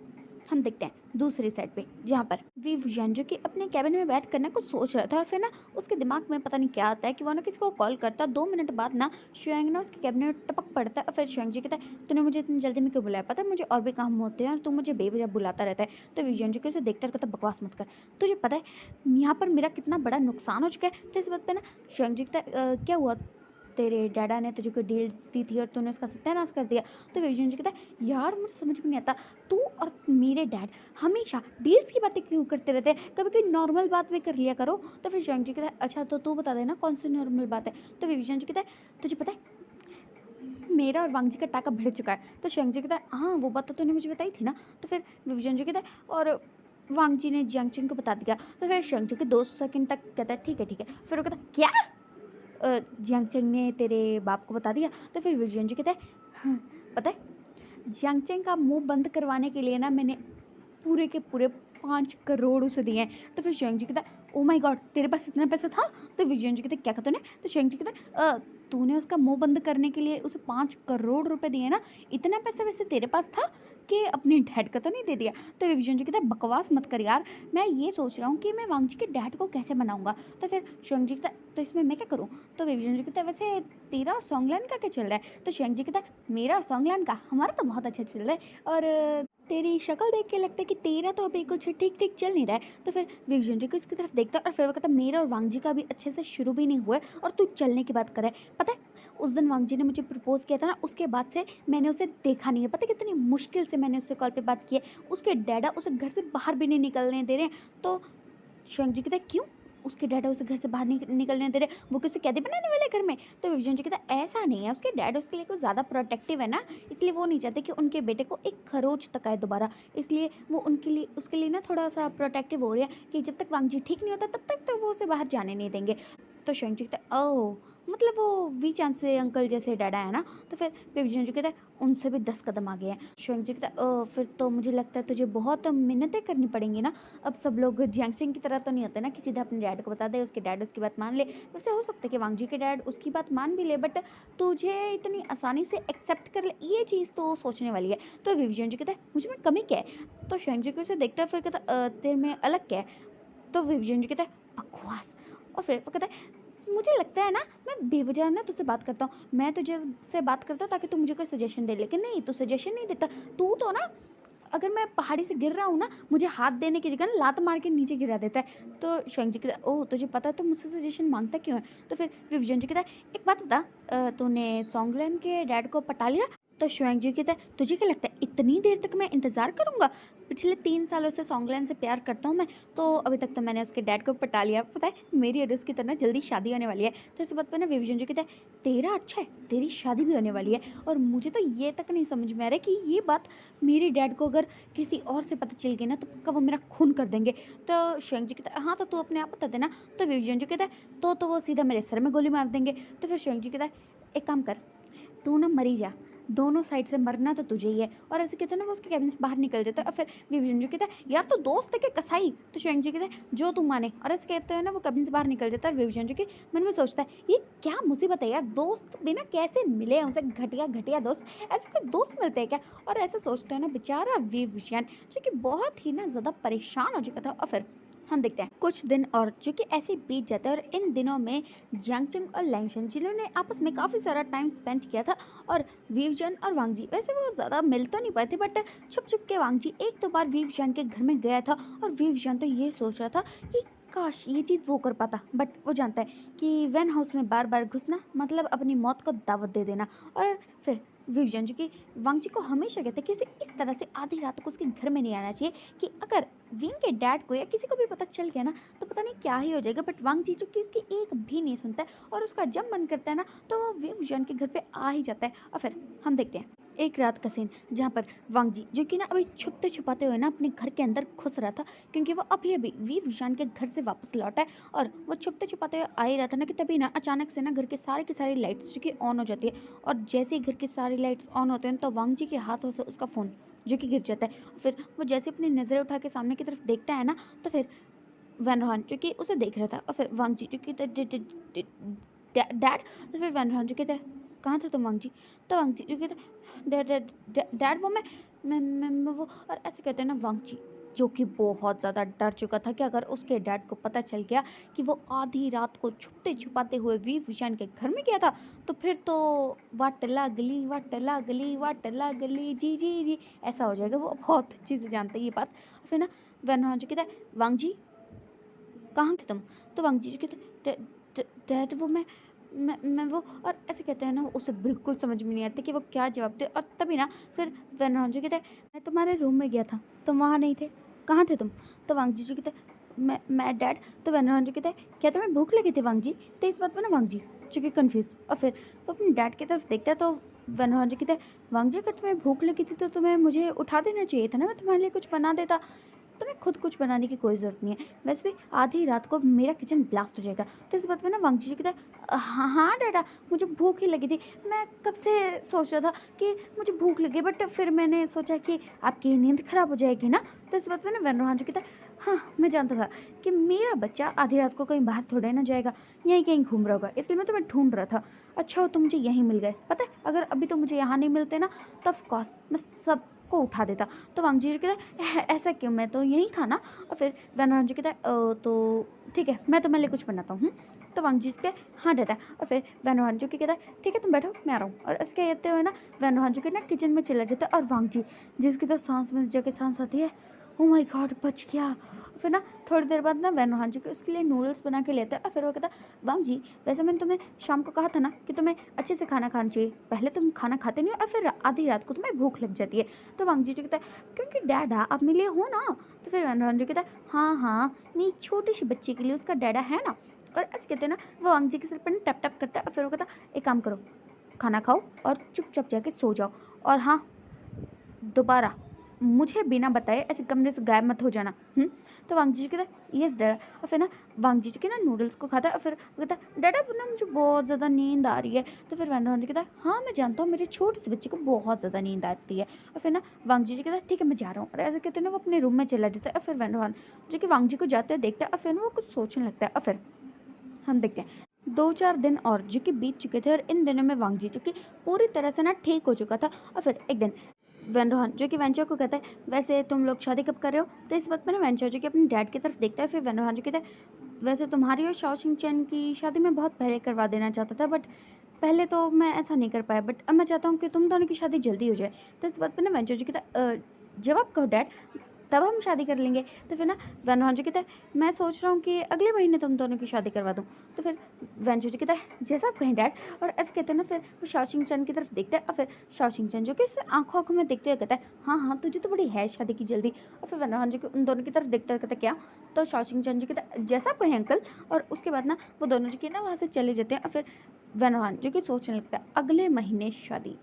हम देखते हैं दूसरी साइड पे जहाँ पर वी वुयान जो कि अपने कैबिन में बैठ कर ना कुछ सोच रहा था। और फिर ना उसके दिमाग में पता नहीं क्या आता है कि वो ना किसी को कॉल करता है। 2 मिनट बाद ना शुएंग ना उसके कैबिन में टपक पड़ता है और फिर शुएंग जी कहता है, तूने मुझे इतनी जल्दी में क्यों बुलाया, पता है मुझे और भी काम होते हैं और तू मुझे बेवजह बुलाता रहता है। तो विजयन जी को उसे देखकर कहता, बकवास मत कर, तुझे पता है यहाँ पर मेरा कितना बड़ा नुकसान हो चुका है। तो इस बात पे ना शुएंग जी कहता है, क्या हुआ, तेरे डैडा ने तुझे कोई डील दी थी और तूने उसका सत्यानाश कर दिया। तो विजयन जी कहता है, यार मुझे समझ में नहीं आता, तू और मेरे डैड हमेशा डील्स की बातें क्यों करते रहते हैं, कभी कोई नॉर्मल बात भी कर लिया करो। तो फिर शुएंग जी कहता है, अच्छा तो तू बता देना कौन सी नॉर्मल बात है। तो विजयन जी कहता है, तुझे पता है मेरा और वांग जी का टाका भिड़ चुका है। तो शुएंग जी कहता है, हाँ वो बात तो तूने मुझे बताई थी ना। तो फिर विजयन जी कहता है, और वांग जी ने जियांगचंग को बता दिया। तो फिर शंजू के 2 सेकंड तक कहता है ठीक है, ठीक है। फिर वो कहता है क्या? जियांगचंग ने तेरे बाप को बता दिया? तो फिर विजयन जी कहता है हाँ, पता है जियांगचंग का मुँह बंद करवाने के लिए ना मैंने पूरे के पूरे 5 करोड़ उसे दिए हैं। तो फिर शियांग जी कहता है ओह माय गॉड तेरे पास इतना पैसा था? तो विजयन जी कहते क्या कहा तूने? तो शियांग जी कहता है तूने उसका मुँह बंद करने के लिए उसे 5 करोड़ रुपए दिए ना, इतना पैसा वैसे तेरे पास था कि अपने डैड का तो नहीं दे दिया? तो विजयन जी कहता है बकवास मत कर यार, मैं ये सोच रहा हूँ कि मैं वांग जी के डैड को कैसे मनाऊँगा? तो फिर शियांग जी कहता है तो इसमें मैं क्या करूँ? तो विजयन जी कहता है वैसे तेरा और सॉन्गलैन का क्या चल रहा है? तो शियांग जी कहता है मेरा और सॉन्गलैन का हमारा तो बहुत अच्छा चल रहा है और तेरी शक्ल देख के लगता है कि तेरा तो अभी कुछ ठीक-ठीक चल नहीं रहा है। तो फिर विजयन जी को इसकी तरफ देखता है और फिर वो कहता है मेरा और वांग जी का अभी अच्छे से शुरू भी नहीं हुआ है और तू चलने की बात कर रहा है। पता है उस दिन वांग जी ने मुझे प्रपोज़ किया था ना, उसके बाद से मैंने उसे देखा नहीं है। पता है कितनी मुश्किल से मैंने उससे कॉल पे बात की है। उसके डैडा उसे घर से बाहर भी नहीं निकलने दे रहे हैं। तो शियांग जी कहता है क्यों? उसके डैडा उसे घर से बाहर नहीं निकलने दे रहे, वो क्या उसे कैदी बनाने वाले हैं घर में? तो विजयन जी कहता है ऐसा नहीं है, उसके डैड उसके लिए कुछ ज़्यादा प्रोटेक्टिव है ना, इसलिए वो नहीं चाहते कि उनके बेटे को एक खरोच तक आए दोबारा। इसलिए वो उनके लिए उसके लिए ना थोड़ा-सा प्रोटेक्टिव हो रहे हैं कि जब तक वांग जी ठीक नहीं होता तब तक तो वो उसे बाहर जाने नहीं देंगे। तो शियांग जी कहता है ओह! मतलब वो वी चांद से अंकल जैसे डैडा है ना? तो फिर विजयन जी कहता है उनसे भी 10 कदम आगे हैं। शियांग जी कहता है फिर तो मुझे लगता है तुझे बहुत मिन्नतें करनी पड़ेंगी ना? अब सब लोग जियांगचंग की तरह तो नहीं होते ना कि सीधा अपने डैड को बता दे, उसके डैड उसकी बात मान ले। वैसे हो सकता है कि वांग जी के डैड उसकी बात मान भी ले, बट तुझे इतनी आसानी से एक्सेप्ट कर ले, ये चीज़ तो सोचने वाली है। तो विजयन जी कहता है मुझ में कमी क्या है? तो शियांग जी को उसे देखता है, फिर कहता है तेरे में अलग क्या है? तो विजयन जी कहता है बकवास। और फिर वो कहता है मुझे लगता है ना मैं बेवजह ना तुझसे बात करता हूँ, मैं तुझे से बात करता हूँ ताकि तू मुझे कोई सजेशन दे, लेकिन नहीं, तू सजेशन नहीं देता। तू तो ना अगर मैं पहाड़ी से गिर रहा हूँ ना, मुझे हाथ देने की जगह ना लात मार के नीचे गिरा देता है। तो शियांग जी कहता है ओह तुझे पता है तो मुझसे सजेशन मांगता क्यों है? तो फिर विजयन जी कहता है एक बात बता, तूने सॉन्गलैन के डैड को पटा लिया? तो शियांग जी कहता है तुझे क्या लगता है इतनी देर तक मैं इंतज़ार करूँगा? पिछले 3 सालों से सॉन्गलैन से प्यार करता हूँ मैं, तो अभी तक तो मैंने उसके डैड को पटा लिया। पता है मेरी और उसकी तो ना जल्दी शादी होने वाली है। तो इस बात पे ना विजयन जी कहता है तेरा अच्छा है, तेरी शादी भी होने वाली है और मुझे तो ये तक नहीं समझ में आ रहा है कि ये बात मेरे डैड को अगर किसी और से पता चल गई ना तो पक्का वो मेरा खून कर देंगे। तो शियांग जी कहता है हाँ तो तू अपने आप बता देना। तो विजयन जी कहता है तो वो सीधा मेरे सर में गोली मार देंगे। तो फिर शियांग जी कहता है एक काम कर, तू ना मरी जा, दोनों साइड से मरना तो तुझे ही है। और ऐसे कहते हैं ना वो उसके कैबिन से बाहर निकल जाता है और फिर विजयन जी कहता है यार तो दोस्त है क्या कसाई? तो शियांग जी कहते हैं जो तू माने। और ऐसे कहते हैं ना वो कैबिन से बाहर निकल जाता है और विजयन जी के मन में सोचता है ये क्या मुसीबत है यार, दोस्त बिना कैसे मिले हैं उसे, घटिया घटिया दोस्त, ऐसे कोई दोस्त मिलते हैं क्या? और ऐसे सोचते हैं ना बेचारा विजयन जो कि बहुत ही ना ज़्यादा परेशान हो चुका था। और फिर हम देखते हैं कुछ दिन और जो कि ऐसे बीत जाते हैं और इन दिनों में जियांगचंग और लैंगशन जिन्होंने आपस में काफ़ी सारा टाइम स्पेंड किया था और वीवजन और वांगजी वैसे वो ज़्यादा मिल तो नहीं पाए थे, बट छुप छुप के वांगजी एक दो बार वीवजन के घर में गया था और वीवजन तो ये सोच रहा था कि काश ये चीज़ वो कर पाता, बट वो जानता है कि वैन हाउस में बार बार घुसना मतलब अपनी मौत को दावत दे देना। और फिर विवजन जी की वांगजी को हमेशा कहते हैं कि उसे इस तरह से आधी रात को उसके घर में नहीं आना चाहिए कि अगर विंग के डैड को या किसी को भी पता चल गया ना तो पता नहीं क्या ही हो जाएगा। बट वांग जी चूंकि उसकी एक भी नहीं सुनता है और उसका जब मन करता है ना तो वो विवजन के घर पे आ ही जाता है। और फिर हम देखते हैं एक रात का सीन जहाँ पर वांग जी जो कि ना अभी छुपते छुपाते हुए ना अपने घर के अंदर घुस रहा था क्योंकि वो अभी अभी विवजन के घर से वापस लौटा है और वो छुपते छुपाते हुए आ ही रहा था ना कि तभी ना अचानक से ना घर के सारे की सारी लाइट्स जो कि ऑन हो जाती है और जैसे ही घर की सारी लाइट्स ऑन होते हैं तो वांग जी के हाथों से उसका फ़ोन जो कि गिर जाता है। फिर वो जैसे अपनी नज़रें उठा के सामने की तरफ देखता है ना तो फिर वैन रोहन जो कि उसे देख रहा था और फिर वांग जी जो कि डैड। तो फिर वैन रोहन जो कहता है कहाँ था तुम वांग जी? तो वांग जी जो कहता है डैड वो मैं वो। और ऐसे कहते हैं ना वांग जी जो कि बहुत ज़्यादा डर चुका था कि अगर उसके डैड को पता चल गया कि वो आधी रात को छुपते छुपाते हुए वी विशान के घर में गया था तो फिर तो वाटला गली वाटला गली वाटला गली जी जी जी ऐसा हो जाएगा। वो बहुत अच्छी से जानते हैं ये बात। फिर ना वैन रोहन जो कहता है वांग जी कहाँ थे तुम? तो वांग जी कहते डैड वो मैं वो। और ऐसे कहते हैं ना उसे बिल्कुल समझ में नहीं आता कि वो क्या जवाब दे। और तभी ना फिर वैन जी कहते हैं मैं तुम्हारे रूम में गया था, तुम वहाँ नहीं थे, कहाँ थे तुम? तो वांग जी कहते हैं मैं डैड। तो वैन जी कहते हैं क्या तुम्हें भूख लगी थी वांग जी? तो इस बात पर ना वांग जी चूँकि कन्फ्यूज़ और फिर वो अपने डैड की तरफ देखता है तो वैन जी कहते हैं वांग जी अगर तुम्हें भूख लगी थी तो तुम्हें मुझे उठा देना चाहिए था ना, मैं तुम्हारे लिए कुछ बना देता। तुम्हें खुद कुछ बनाने की कोई ज़रूरत नहीं है, वैसे भी आधी रात को मेरा किचन ब्लास्ट हो जाएगा। तो इस बात पे ना वांग जी कहता है, हाँ हाँ डैडा, मुझे भूख ही लगी थी, मैं कब से सोच रहा था कि मुझे भूख लगी, बट फिर मैंने सोचा कि आपकी नींद खराब हो जाएगी ना। तो इस बात पे ना वनरोहान जी कहता है, हाँ मैं जानता था कि मेरा बच्चा आधी रात को कहीं बाहर थोड़े ना जाएगा, यहीं कहीं घूम रहा होगा, इसलिए मैं तुम्हें ढूंढ रहा था। अच्छा हो तुम मुझे यहीं मिल गए, पता है अगर अभी तो मुझे यहाँ नहीं मिलते ना, तो ऑफकोर्स मैं सबको उठा देता। तो वांग जी कहता है, ऐसा क्यों, मैं तो यहीं था ना। और फिर वनरोहान जी कहता है, तो ठीक है मैं तुम्हारे लिए कुछ बनाता हूँ। तो वांग जी कहते हैं, हाँ डैडा। और फिर वनरोहान जी कहता है, ठीक है तुम बैठो मैं आ रहा हूँ। और ऐसे कहते हुए ना वनरोहान जी के ना किचन में चला जाता है। और वांग जी जिसकी तो सांस में जगह सांस आती है, ओ माय गॉड बच गया। फिर ना थोड़ी देर बाद ना वनरोहान जी को उसके लिए नूडल्स बना के लेते हैं। और फिर वो कहता है, वांग जी वैसे मैंने तुम्हें शाम को कहा था ना कि तुम्हें अच्छे से खाना खाना चाहिए, पहले तुम खाना खाते नहीं हो और फिर आधी रात को तुम्हें भूख लग जाती है। तो वांग जी कहता है, क्योंकि डैडा आप मेरे लिए हो ना। तो फिर वनरोहान जी कहता है, हाँ हाँ नहीं छोटी सी बच्ची के लिए उसका डैडा है ना। और ऐसे कहते हैं ना वो वांग जी के सिर पर ना टप टप करता है। और फिर वो कहता है, एक काम करो, खाना खाओ और चुपचाप जाके सो जाओ, और हाँ दोबारा मुझे बिना बताए ऐसे कमरे से गायब मत हो जाना। तो वांग जी कहता है, यस डैडा। और फिर ना वांग जी के ना नूडल्स को खाता है। और फिर वो कहता है, डैडा ना मुझे बहुत ज़्यादा नींद आ रही है। तो फिर वनरोहान जी कहता है, हाँ मैं जानता हूँ मेरे छोटे से बच्चे को बहुत ज़्यादा नींद आती है। और फिर ना वांग जी कहता है, ठीक है मैं जा रहा हूँ। और ऐसे कहते हैं ना वो अपने रूम में चला जाता है। और फिर वनरोहान जो कि वांग जी को जाते हैं देखता है। और फिर वो कुछ सोचने लगता है। और फिर हम देखते हैं 2-4 दिन और जो कि बीत चुके थे, और इन दिनों में वांग जी जो कि पूरी तरह से ना ठीक हो चुका था। और फिर एक दिन वनरोहान जो कि वेंचर को कहता है, वैसे तुम लोग शादी कब कर रहे हो। तो इस वक्त में ना वेंचर जो कि अपने डैड की तरफ देखता है। फिर वनरोहान जो कहता है, वैसे तुम्हारी और शाओ चैन की शादी मैं बहुत पहले करवा देना चाहता था, बट पहले तो मैं ऐसा नहीं कर पाया, बट अब मैं चाहता हूँ कि तुम दोनों की शादी जल्दी हो जाए। तो इस बात पर ना वेंचर जो कहता है, जब आप कहो डैड तब हम शादी कर लेंगे। तो फिर ना वनरोहान जी कहता है, मैं सोच रहा हूँ कि अगले महीने तुम दोनों की शादी करवा दूँ। तो फिर वेंचर जी कहता है, जैसा आप कहें डैड। और ऐसे कहते हैं ना फिर वो शाओ की तरफ देखता है। और फिर शाओ जो कि इसे आंखों आंखों में देखते हुए कहता है, हाँ हाँ तुझे तो बड़ी है शादी की जल्दी। और फिर वनरोहान जी को उन दोनों की तरफ देखता कहता है, क्या। तो शाओ जी कहता है, जैसा आप कहें अंकल। और उसके बाद ना वो दोनों जो कि ना वहाँ से चले जाते हैं। और फिर वनरोहान जो कि सोचने लगता है, अगले महीने शादी,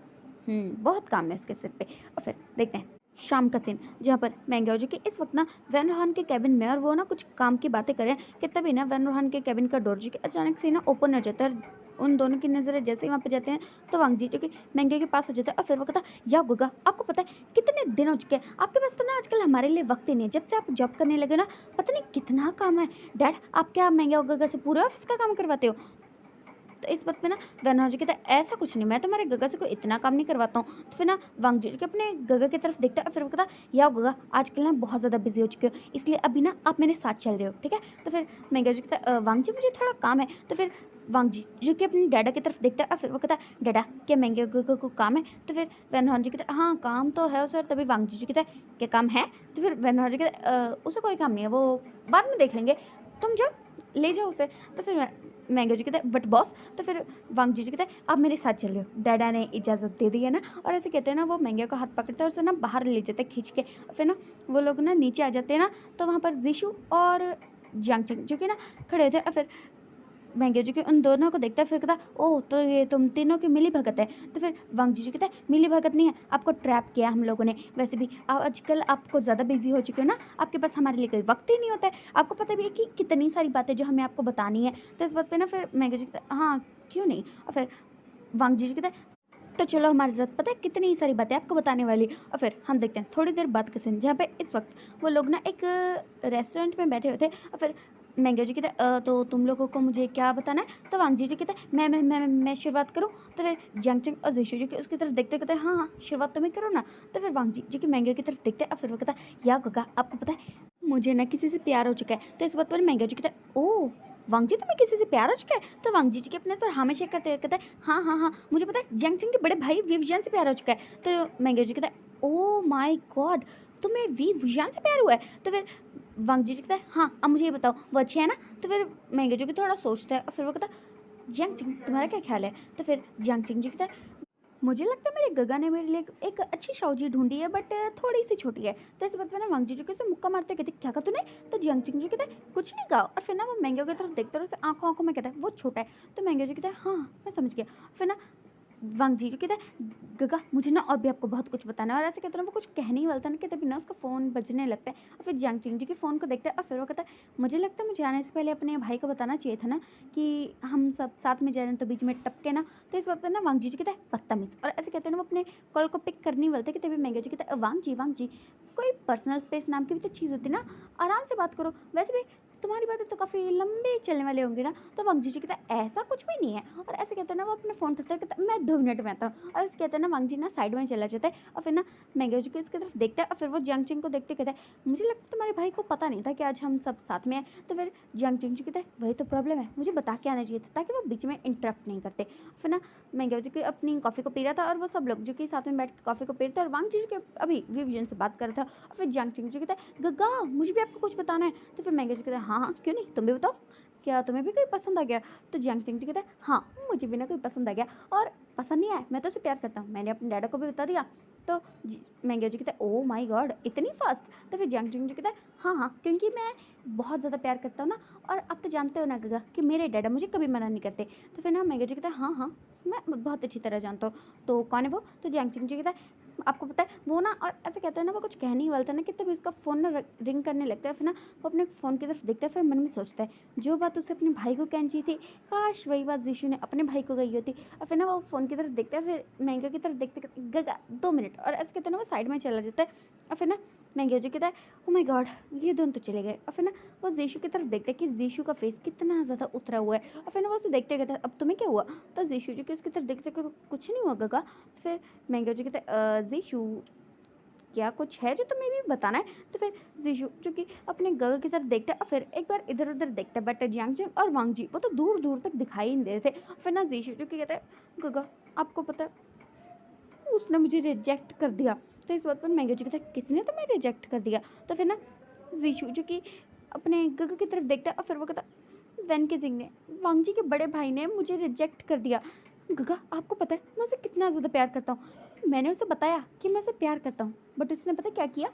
बहुत काम है उसके सिर पे। और फिर देखते हैं शाम का सीन, जहाँ पर मैंगो जो कि इस वक्त ना वनरोहान के कैबिन में, और वो ना कुछ काम की बातें करें कि तभी ना वनरोहान के कैबिन का डोर जो कि अचानक से ना ओपन हो जाता है। और उन दोनों की नज़रें जैसे ही वहाँ पे जाते हैं तो वांग जी जो कि मैंगे के पास आ जाता है। और फिर वो कहता है, या गुगा आपको पता है कितने दिन हो चुके हैं आपके पास तो ना आजकल हमारे लिए वक्त ही नहीं है, जब से आप जॉब करने लगे ना पता नहीं कितना काम है। डैड आप क्या मैंगे और गगा से पूरे ऑफिस का काम करवाते हो। तो इस बात पे ना वनरोहान जी कहता है, ऐसा कुछ नहीं, मैं तुम्हारे गगा से कोई इतना काम नहीं करवाता हूँ। तो फिर ना वांग जी के अपने गगा की तरफ देखता है। और फिर वो कहता है, या गगा आजकल ना बहुत ज़्यादा बिजी हो चुके हो, इसलिए अभी ना आप मेरे साथ चल रहे हो, ठीक है। तो फिर मैंगो जी कहता है, वांग जी मुझे थोड़ा काम है। तो फिर वांग जी जो कि अपने डैडा की तरफ देखता है। और फिर वो कहता है, डैडा क्या मैंगे गगा को काम है। तो फिर वनरोहान जी कहता है, हाँ काम तो है सर। तभी वांग जी कहता है, क्या काम है। तो फिर वनरोहान जी कहता है, उसे कोई काम नहीं है, वो बाद में देख लेंगे, तुम जाओ ले जाओ उसे। तो फिर मैंगो जी कहता है, बट बॉस। तो फिर वांग जी कहता है, आप मेरे साथ चल रहे हो, डैडा ने इजाज़त दे दी है ना। और ऐसे कहते हैं ना वो मैंगो का हाथ पकड़ता है और उसे ना बाहर ले जाता है खींच के। और फिर ना वो लोग ना नीचे आ जाते हैं ना, तो वहाँ पर जीशु और जियांगचंग जो कि ना खड़े होते हैं। और फिर मैंगो जी के उन दोनों को देखता है। फिर कहता है, ओह तो ये तुम तीनों की मिली भगत है। तो फिर वांग जी कहता है, मिली भगत नहीं है, आपको ट्रैप किया हम लोगों ने, वैसे भी आजकल आपको ज़्यादा बिजी हो चुके हो ना, आपके पास हमारे लिए कोई वक्त ही नहीं होता है, आपको पता भी है कि कितनी सारी बातें जो हमें आपको बतानी है। तो इस बात पर ना फिर मैंगो जी कहता है, हाँ क्यों नहीं। और फिर वांग जी कहता है, तो चलो हमारे साथ, पता है कितनी सारी बातें आपको बताने वाली। और फिर हम देखते हैं थोड़ी देर बाद का सीन, जहाँ पे इस वक्त वो लोग ना एक रेस्टोरेंट में बैठे हुए थे। और फिर मैंगो जी कहते हैं, तो तुम लोगों को मुझे क्या बताना है। तो वांग जी कहते हैं, मैं शुरुआत करूँ। तो फिर जियांगचंग और जीशु जी की उसकी तरफ देखते कहते हैं, हाँ हाँ शुरुआत तुम्हें करो ना। तो फिर वांग जी की मैंगो की तरफ देखते हैं। और फिर वो कहता है, या गगा आपको पता है मुझे ना किसी से प्यार हो चुका है। तो इस बात पर मैंगो जी कहता है, ओह वांग जी तुम्हें किसी से प्यार हो चुका है। तो वांग जी के अपने सर हाँ में शेक करते हुए कहता है, हाँ हाँ हाँ मुझे पता है जियांगचंग के बड़े भाई विवियन से प्यार हो चुका है। तो मैंगो जी कहता है, ओ माय गॉड तुम्हें विवियन से प्यार हुआ है। तो फिर वांग जी कहता है, हाँ अब मुझे ये बताओ वो अच्छी है ना। तो फिर मैंगो जी थोड़ा सोचता है। और फिर वो कहता है, जियांगचंग तुम्हारा क्या ख्याल है। तो फिर जियांगचंग जी कहता है, मुझे लगता है मेरे गगा ने मेरे लिए एक अच्छी शाओजी ढूंढी है, बट थोड़ी सी छोटी है। तो इस बात में ना वांग जी से मुक्का मारते कहते, क्या कहा तूने। तो जियांगचंग जी कहता है, कुछ नहीं कहा। और फिर ना वो मैंगो की तरफ देखते रहो, उसे आंखों आंखों में कहता है, वो छोटा है। तो मैंगो जी कहता है, हाँ मैं समझ गया। फिर ना वांग जी जो कहता है गगा मुझे ना और भी आपको बहुत कुछ बताना है, और ऐसे कहते हैं ना वो कुछ कहने ही वाला था ना कि तभी ना उसका फ़ोन बजने लगता है और फिर जियांग चिंग जी के फ़ोन को देखता है और फिर वो कहता है मुझे लगता है मुझे आने से पहले अपने भाई को बताना चाहिए था ना कि हम सब साथ में जा रहे हैं, तो बीच में टपके ना। तो इस बात पर ना वांग जी जो कहता है बदतमीज़, और ऐसे कहते हैं ना वो अपने कॉल को पिक करने वाले थे कि तभी मैंगो जी कहता है वांग जी कोई पर्सनल स्पेस नाम की भी तो चीज़ होती है ना, आराम से बात करो, वैसे भी तुम्हारी बातें तो काफ़ी लंबे चलने वाले होंगे ना। तो वांग जी कहता है ऐसा कुछ भी नहीं है, और ऐसे कहते हैं ना वो अपने फ़ोन रखता है, कहता है मैं 2 मिनट में आता हूँ, और ऐसे कहते हैं ना वांग जी ना साइड में चला जाता है और फिर ना मैंगो जी को उसकी तरफ देखता है और फिर वो जियांग चिंग को देखते कहता है मुझे लगता है तुम्हारे भाई को पता नहीं था कि आज हम सब साथ में हैं। तो फिर जियांग चिंग जी कहता है वही तो प्रॉब्लम है, मुझे बता के आना चाहिए था ताकि वो बीच में इंटरप्ट नहीं करते। फिर ना मैंगो जी की अपनी कॉफ़ी को पी रहा था और वो सब लोग जो कि साथ में बैठ के कॉफ़ी को पी रहे थे, और वांग जी के अभी विजन से बात कर रहा था। और फिर जियांग चिंग जी कहता है गग्गा मुझे भी आपको कुछ बताना है। तो फिर मैंगो जी कहता है हाँ हाँ क्यों नहीं, तुम भी बताओ, क्या तुम्हें भी कोई पसंद आ गया। तो जियांग चिंग जी कहता है हाँ मुझे भी ना कोई पसंद आ गया, और पसंद नहीं आया, मैं तो उसे प्यार करता हूँ, मैंने अपने डैडा को भी बता दिया। तो मैंगो जी कहता है ओ माय गॉड इतनी फास्ट। तो फिर जियांग चिंग जी कहता है हाँ क्योंकि मैं बहुत ज़्यादा प्यार करता हूँ ना, और अब तो जानते हो ना गगा कि मेरे डैडा मुझे कभी मना नहीं करते। तो फिर ना मैंगो जी कहता है हाँ मैं बहुत अच्छी तरह जानता हूँ। तो कौन है वो। तो जियांग चिंग जी कहता है आपको पता है वो ना, और ऐसे कहते हैं ना वो कुछ कहने ही वाला था ना कि तभी उसका फ़ोन ना रिंग करने लगता है। फिर ना वो अपने फ़ोन की तरफ देखता है, फिर मन में सोचता है जो बात उसे अपने भाई को कहनी चाहिए थी, काश वही बात जीशु ने अपने भाई को कही होती। और फिर ना वो फ़ोन की तरफ देखता है, फिर मैंगो की तरफ देखते गगा 2 मिनट, और ऐसे कहते हैं ना वो साइड में चला जाता है। और फिर ना मैंगो जो कहता है ओ माय गॉड ये दोनों तो चले गए। और फिर ना वो जीशु की तरफ देखता है कि जीशु का फेस कितना ज़्यादा उतरा हुआ है। और फिर ना वो उसे देखते कहता है अब तुम्हें क्या हुआ। तो जीशु जो कि उसकी तरफ देखते कुछ नहीं हुआ गगा। फिर मैंगो जो कहता है जीशु क्या कुछ है जो तुम्हें भी बताना है। तो फिर जीशु जो कि अपने गगा की तरफ देखता है और फिर एक बार इधर उधर देखता है, बट जियांग चिंग और वांग जी वो तो दूर दूर तक दिखाई ही नहीं दे रहे थे। फिर ना जीशु जो कि कहता है गगा आपको पता है उसने मुझे रिजेक्ट कर दिया। तो इस बात पर मैंगो जी कहता है किसने तुम्हें रिजेक्ट कर दिया। तो फिर ना जीशु जो कि अपने गगा की तरफ देखता है और फिर वो कहता वैन के जिंग ने, वांग जी के बड़े भाई ने मुझे रिजेक्ट कर दिया। गगा आपको पता है मैं उसे कितना ज़्यादा प्यार करता हूँ, मैंने उसे बताया कि मैं उसे प्यार करता हूँ, बट उसने पता क्या किया,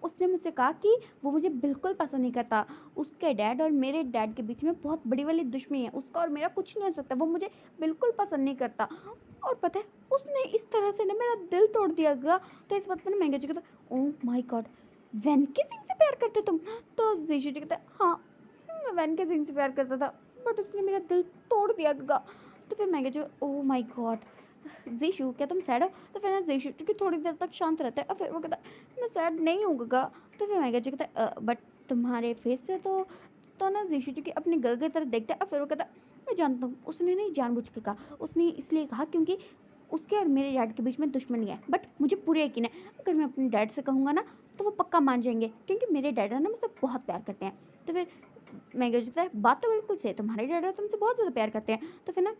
उसने मुझसे कहा कि वो मुझे बिल्कुल पसंद नहीं करता, उसके डैड और मेरे डैड के बीच में बहुत बड़ी वाली दुश्मनी है, उसका और मेरा कुछ नहीं हो सकता, वो मुझे बिल्कुल पसंद नहीं करता। और पता है उसने इस तरह से ना मेरा दिल तोड़ दिया गया। तो इस बात पर ना मैंगो जी कहता ओह माय गॉड वैन के सिंह से प्यार करते तुम। तो जीशु जी कहता हाँ मैं वैन के सिंह से प्यार करता था, बट उसने मेरा दिल तोड़ दिया गगा। तो फिर mango ji oh my god Jishu क्या तुम सैड हो। तो फिर ना जीशु क्योंकि थोड़ी देर तक शांत रहता है और फिर वो कहता मैं सैड नहीं हूँ गगा। तो फिर मैंगो जी कहता बट तुम्हारे फेस से तो ना जीशु जी की अपनी गगा की तरफ देखता है और फिर वो कहता मैं जानता हूँ उसने नहीं जानबूझ के कहा, उसने इसलिए कहा क्योंकि उसके और मेरे डैड के बीच में दुश्मनी है, बट मुझे पूरे यकीन है अगर मैं अपने डैड से कहूँगा ना तो वो पक्का मान जाएंगे क्योंकि मेरे डैड ना मुझसे बहुत प्यार करते हैं। तो फिर मैंगो जी कहता है बात तो बिल्कुल सही है, तुम्हारे डैड तुमसे बहुत ज़्यादा प्यार करते हैं। तो फिर ना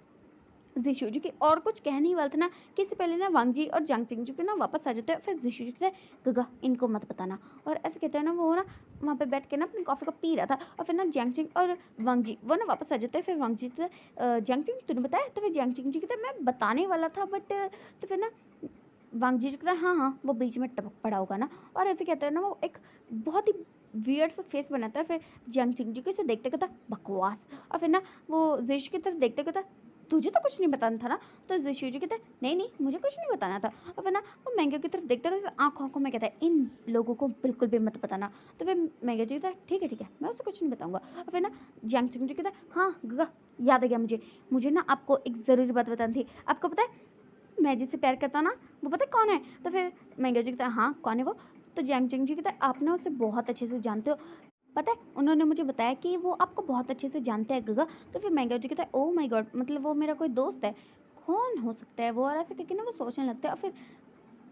जीशु जी की और कुछ कहने ही वाला था ना कि इससे पहले ना वांग जी और जियांग चिंग जी के ना वापस आ जाते हैं। फिर जीशु जी कहते हैं गगा इनको मत बताना, और ऐसे कहते हैं ना वो ना वहाँ पे बैठ के ना अपनी कॉफ़ी को पी रहा था। और फिर ना जियांग चिंग और वांग जी वो ना वापस आ जाते हैं। फिर वांग जी से जियांग चिंग तूने बताया। तो फिर जियांग चिंग जी कहते हैं मैं बताने वाला था बट तो फिर ना वांग जी कहता है हाँ वो बीच में टपक पड़ा होगा ना। और ऐसे कहते हैं ना वो एक बहुत ही वियर्ड सा फेस बनाता है। फिर जियांग चिंग जी को इसे देखते कहता बकवास। और फिर ना वो जीशु की तरफ देखते कहता तुझे तो कुछ नहीं बताना था ना। तो जीशु जी कहता है नहीं मुझे कुछ नहीं बताना था। और फिर ना वो मैंगो की तरफ देखते रहे आँखों आँखों में कहता है इन लोगों को बिल्कुल भी मत बताना। तो फिर मैंगो जी कहता है ठीक है मैं उसे कुछ नहीं बताऊँगा। और फिर ना जियांग चिंग जी कहता है हाँ गगा याद आ गया मुझे ना आपको एक ज़रूरी बात बतानी थी। आपको पता है मैं जिससे प्यार करता हूँ ना वो पता है कौन है। तो फिर मैंगो जी कहता है हाँ कौन है वो। तो जियांग चिंग जी कहता है आप ना उसे बहुत अच्छे से जानते हो, पता है उन्होंने मुझे बताया कि वो आपको बहुत अच्छे से जानते हैं गगा। तो फिर मैंगो जी कहता है ओह माय गॉड मतलब वो मेरा कोई दोस्त है, कौन हो सकता है वो। और ऐसे करके ना वो सोचने लगता है। और फिर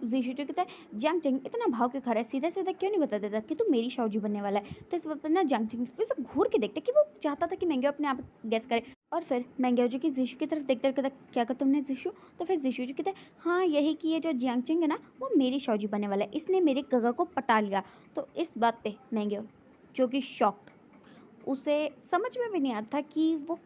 जीशु जो कहता है जियांग चिंग इतना भाव क्यों खा रहा है, सीधा सीधा क्यों नहीं बता देता कि तू मेरी शाओजी बनने वाला है। तो इस बात पर ना जियांग चिंग उसे घूर के देखते कि वो चाहता था कि मैंगो अपने आप गेस करे। और फिर मैंगो जी की जीशु की तरफ देखते कहता क्या कहा तुमने जीशु। तो फिर जीशु जी कहता है हाँ यही कि ये जो जियांग चिंग है ना वो मेरी शाओजी बनने वाला है, इसने मेरे गगा को पटा लिया। तो इस बात पे मैंगो जो कि शॉक्ड, उसे समझ में भी नहीं आता था कि वो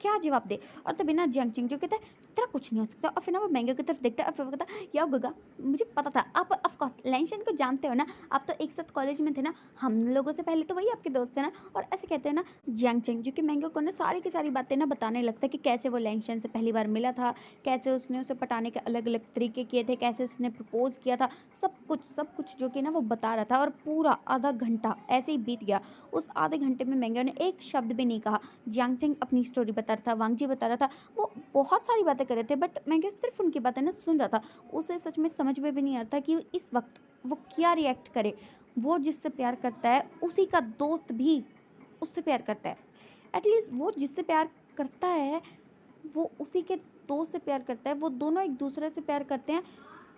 क्या जवाब दे। और तभी ना जियांग चिंग जो कहता है तेरा कुछ नहीं हो सकता। और फिर ना वो मैंगो की तरफ देखता है और फिर वो कहता है या गगा, मुझे पता था आप ऑफ कोर्स लैंशन को जानते हो ना, आप तो एक साथ कॉलेज में थे ना, हम लोगों से पहले तो वही आपके दोस्त थे ना। और ऐसे कहते हैं ना जियांग चेंग, जो कि मैंगो को ना सारी की सारी बातें ना बताने लगता है कि कैसे वो लैंशन से पहली बार मिला था, कैसे उसने उसे पटाने के अलग अलग तरीके किए थे, कैसे उसने प्रपोज किया था, सब कुछ जो कि ना वो बता रहा था। और पूरा आधा घंटा ऐसे ही बीत गया। उस आधे घंटे में मैंगो ने एक शब्द भी नहीं कहा। जियांग चेंग अपनी स्टोरी बता रहा था, वांग जी बता रहा था, वो बहुत सारी बातें कर रहे थे, बट मैंगो सिर्फ उनकी बातें ना सुन रहा था। उसे सच में समझ में भी नहीं आ रहा था कि इस वक्त वो क्या रिएक्ट करे। वो जिससे प्यार करता है उसी का दोस्त भी उससे प्यार करता है। एटलीस्ट वो जिससे प्यार करता है वो उसी के दोस्त से प्यार करता है, वो दोनों एक दूसरे से प्यार करते हैं,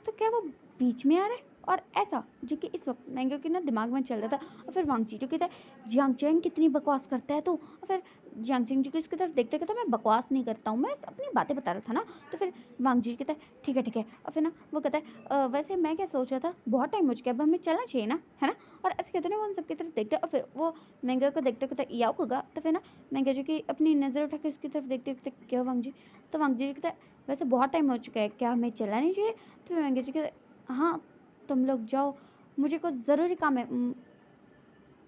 तो क्या वो बीच में आ रहा है। और ऐसा जो कि इस वक्त मैंगो के ना दिमाग में चल रहा था। और फिर वांगची जो कहता है जियांग चेंग कितनी बकवास करता है तू। और फिर जियांग चेंग जो कि इसकी तरफ देखते कहता मैं बकवास नहीं करता हूँ, मैं अपनी बातें बता रहा था ना। तो फिर वांगजी कहता है ठीक है। और फिर ना वो कहता है वैसे मैं क्या सोच रहा था, बहुत टाइम हो चुका है, अब हमें चलना चाहिए ना, है ना। और ऐसे कहते हैं ना वो उन सबकी तरफ देखते हैं और फिर वो मैंगो को देखते कहता याओ होगा। तो फिर ना मैंगो जो कि अपनी नज़र उठा के उसकी तरफ देखते देखते क्या वांगजी। तो वांगजी कहता है वैसे बहुत टाइम हो चुका है, क्या हमें चलना नहीं चाहिए। तो फिर मैंगो जी कहता हाँ तुम लोग जाओ, मुझे कुछ ज़रूरी काम है,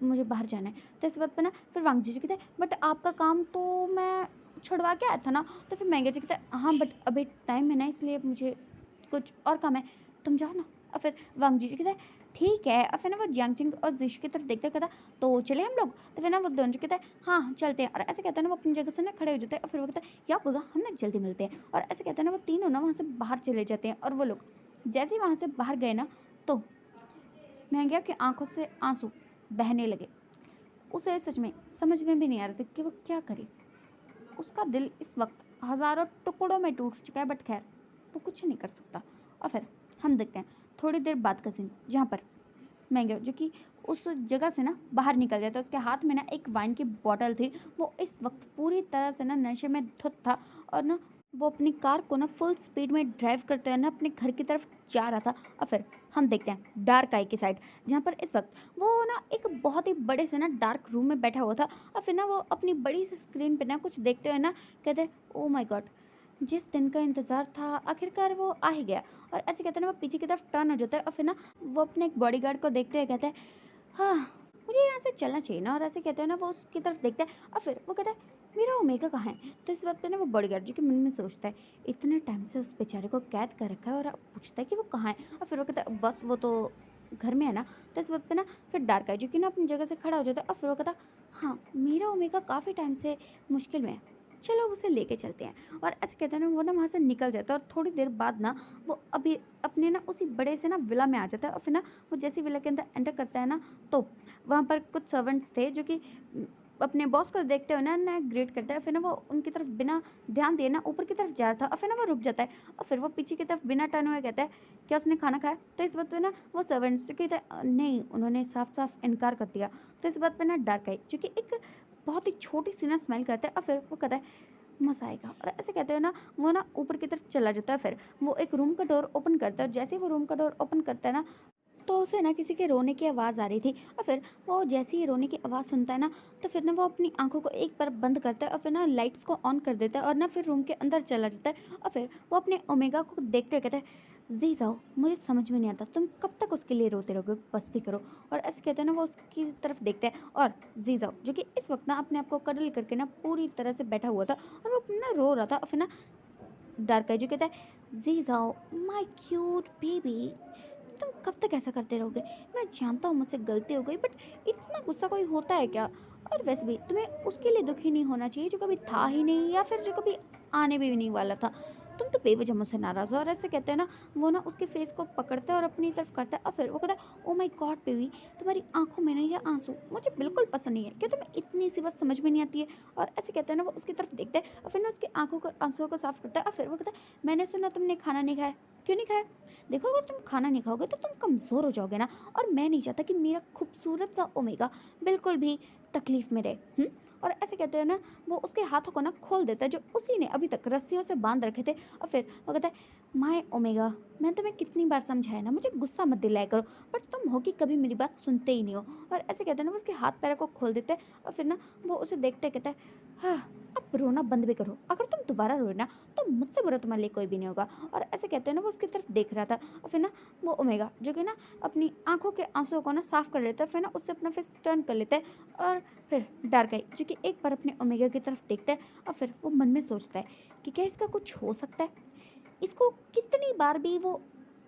मुझे बाहर जाना है। तो इस बात पे ना फिर वांगजी जी कहते हैं बट आपका काम तो मैं छुड़वा के आया था ना। तो फिर मैंगो जी कहता है हाँ बट अभी टाइम है ना, इसलिए मुझे कुछ और काम है, तुम जाओ ना। और फिर वांगजी जी कहता है ठीक है। और फिर ना वो जियांगचिंग और जिश की तरफ देखते कहता तो चले हम लोग। तो फिर ना वो दोनों जी कहता है हाँ चलते हैं। और ऐसे कहते हैं ना वो अपनी जगह से ना खड़े हो जाते हैं और फिर वो कहता है या होगा हम ना जल्दी मिलते हैं। और ऐसे कहते हैं ना वो तीनों ना वहाँ से बाहर चले जाते हैं। और वो लोग जैसे ही वहाँ से बाहर गए ना तो महंगिया की आंखों से आंसू बहने लगे। उसे सच में समझ में भी नहीं आ रहा था कि वो क्या करे। उसका दिल इस वक्त हज़ारों टुकड़ों में टूट चुका है, बट खैर वो कुछ नहीं कर सकता। और फिर हम देखते हैं थोड़ी देर बाद का सीन, जहाँ पर मैंगो जो कि उस जगह से ना बाहर निकल जाता है। उसके हाथ में ना एक वाइन की बॉटल थी। वो इस वक्त पूरी तरह से ना नशे में धुत था। और ना वो अपनी कार को ना फुल स्पीड में ड्राइव करते हुए ना अपने घर की तरफ जा रहा था। और फिर हम देखते हैं डार्क आई की साइड, जहाँ पर इस वक्त वो ना एक बहुत ही बड़े से ना डार्क रूम में बैठा हुआ था। और फिर ना वो अपनी बड़ी सी स्क्रीन पे ना कुछ देखते हुए ना कहते ओ माय गॉड, जिस दिन का इंतज़ार था आखिरकार वो आ ही गया। और ऐसे कहते हैं ना वो पीछे की तरफ टर्न हो जाता है। और फिर ना वो अपने एक बॉडीगार्ड को देखते हुए कहता है हाँ मुझे यहाँ से चलना चाहिए ना। और ऐसे कहते हैं ना वो उसकी तरफ देखता है और फिर वो कहता है मेरा ओमेगा कहाँ है। तो इस वक्त पे ना वो बॉडीगार्ड जी के मन में सोचता है इतने टाइम से उस बेचारे को कैद कर रखा है और अब पूछता है कि वो कहाँ है। और फिर वो कहता है बस वो तो घर में है ना। तो इस वक्त पे ना फिर डार्क आई जो कि ना अपनी जगह से खड़ा हो जाता है। और फिर वो कहता हाँ मेरा ओमेगा काफ़ी टाइम से मुश्किल में है, चलो उसे लेके चलते हैं। और ऐसे कहते हैं ना वो ना वहाँ से निकल जाता है। और थोड़ी देर बाद ना वो अभी अपने ना उसी बड़े से ना विला में आ जाता है। और फिर ना वो जैसे विला के अंदर एंटर करता है ना तो वहाँ पर कुछ सर्वेंट्स थे जो कि अपने बॉस को देखते हुए ना ग्रेट करता है। फिर ना वो उनकी तरफ बिना ध्यान दिए ना ऊपर की तरफ जा रहा था। और फिर ना वो रुक जाता है और फिर वो पीछे की तरफ बिना टर्न हुए कहता है क्या उसने खाना खाया। तो इस बात पे ना वो सर्वेंट्स जो कहता है नहीं, उन्होंने साफ साफ इनकार कर दिया। तो इस बात पे ना डार्क आई जो कि एक बहुत ही छोटी सी ना स्माइल करता है और फिर वो कहता है मज़ा आएगा। और ऐसे कहते हैं ना वो ना ऊपर की तरफ चला जाता है। फिर वो एक रूम का डोर ओपन करता है और जैसे ही वो रूम का डोर ओपन करता है ना तो उसे ना किसी के रोने की आवाज़ आ रही थी। और फिर वो जैसे ही रोने की आवाज़ सुनता है ना तो फिर ना वो अपनी आंखों को एक बार बंद करता है और फिर ना लाइट्स को ऑन कर देता है और ना फिर रूम के अंदर चला जाता है। और फिर वो अपने ओमेगा को देखते हुए कहता है जी जाओ, मुझे समझ में नहीं आता तुम कब तक उसके लिए रोते रहोगे, बस भी करो। और ऐसे कहते हैं ना वो उसकी तरफ देखते हैं और जी जाओ जो कि इस वक्त ना अपने आप को कडल करके ना पूरी तरह से बैठा हुआ था और वो अपना रो रहा था। और फिर ना डार्क आई जो कहता है जी जाओ माय क्यूट बेबी, तुम कब तक ऐसा करते रहोगे, मैं जानता हूँ मुझसे गलती हो गई बट इतना गुस्सा कोई होता है क्या। और वैसे भी तुम्हें उसके लिए दुखी नहीं होना चाहिए जो कभी था ही नहीं या फिर जो कभी आने भी नहीं वाला था। तुम तो बेवजह मुझसे नाराज़ हो। और ऐसे कहते हैं ना वो ना उसके फेस को पकड़ता है और अपनी तरफ करता है। और फिर वो कहता है ओ माय गॉड बेबी, तुम्हारी आंखों में ना ये आंसू मुझे बिल्कुल पसंद नहीं है, क्या तुम्हें इतनी सी बात समझ में नहीं आती है। और ऐसे कहते हैं ना वो उसकी तरफ देखता है और फिर ना उसकी आंखों को आंसुओं को साफ करता है। और फिर वो कहता है मैंने सुना तुमने खाना नहीं खाया, क्यों नहीं खाया। देखो अगर तुम खाना नहीं खाओगे तो तुम कमज़ोर हो जाओगे ना, और मैं नहीं चाहता कि मेरा खूबसूरत सा ओमेगा बिल्कुल भी तकलीफ़ में रहे। और ऐसे कहते हैं ना वो उसके हाथों को ना खोल देता है जो उसी ने अभी तक रस्सियों से बांध रखे थे। और फिर वो कहता है माय ओमेगा, मैं तुम्हें कितनी बार समझाया ना, मुझे गुस्सा मत दिलाया करो, बट तुम हो कि कभी मेरी बात सुनते ही नहीं हो। और ऐसे कहते हैं ना वो उसके हाथ पैरों को खोल देते हैं और फिर ना वो उसे देखते कहता है हाँ अब रोना बंद भी करो, अगर तुम दोबारा रोए ना तो मुझसे बुरा तुम्हारे लिए कोई भी नहीं होगा। और ऐसे कहते हैं ना वो उसकी तरफ देख रहा था, और फिर ना वो ओमेगा जो कि ना अपनी आंखों के आंसुओं को ना साफ कर लेता है, फिर ना उससे अपना फेस टर्न कर लेता है। और फिर डार्क आई जो कि एक बार अपने ओमेगा की तरफ देखता है, और फिर वो मन में सोचता है कि क्या इसका कुछ हो सकता है। इसको कितनी बार भी वो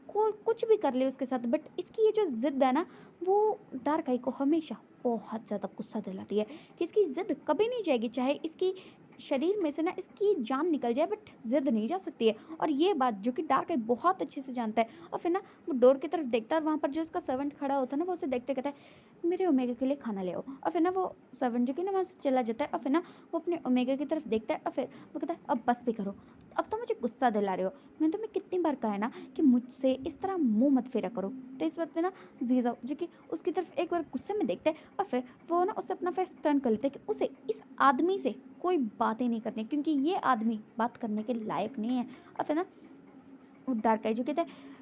को कुछ भी कर ले उसके साथ, बट इसकी ये जो ज़िद है ना, वो डार्क आई को हमेशा बहुत ज़्यादा गुस्सा दिलाती है कि इसकी ज़िद कभी नहीं जाएगी, चाहे इसकी शरीर में से ना इसकी जान निकल जाए, बट ज़िद नहीं जा सकती है। और ये बात जो कि डार्क आई बहुत अच्छे से जानता है। और फिर ना वो डोर की तरफ देखता है, और वहाँ पर जो उसका सर्वेंट खड़ा होता है ना, वो उसे देखते कहता है मेरे ओमेगा के लिए खाना ले आओ। और फिर ना वो सर्वेंट जो कि ना वहाँ से चला जाता है, और फिर ना वो अपने ओमेगा की तरफ देखता है, और फिर वो कहता है अब बस भी करो, अब तो मुझे गुस्सा दिला रहे हो। मैंने तुम्हें कितनी बार कहा है ना कि मुझसे इस तरह मुंह मत फेरा करो। तो इस बात पे ना जीजा जो कि उसकी तरफ एक बार गुस्से में देखते हैं, और फिर वो ना उससे अपना फेस टर्न कर लेते हैं कि उसे इस आदमी से कोई बातें नहीं करनी, क्योंकि ये आदमी बात करने के लायक नहीं है। और फिर ना वो डार्क आई जो कहते हैं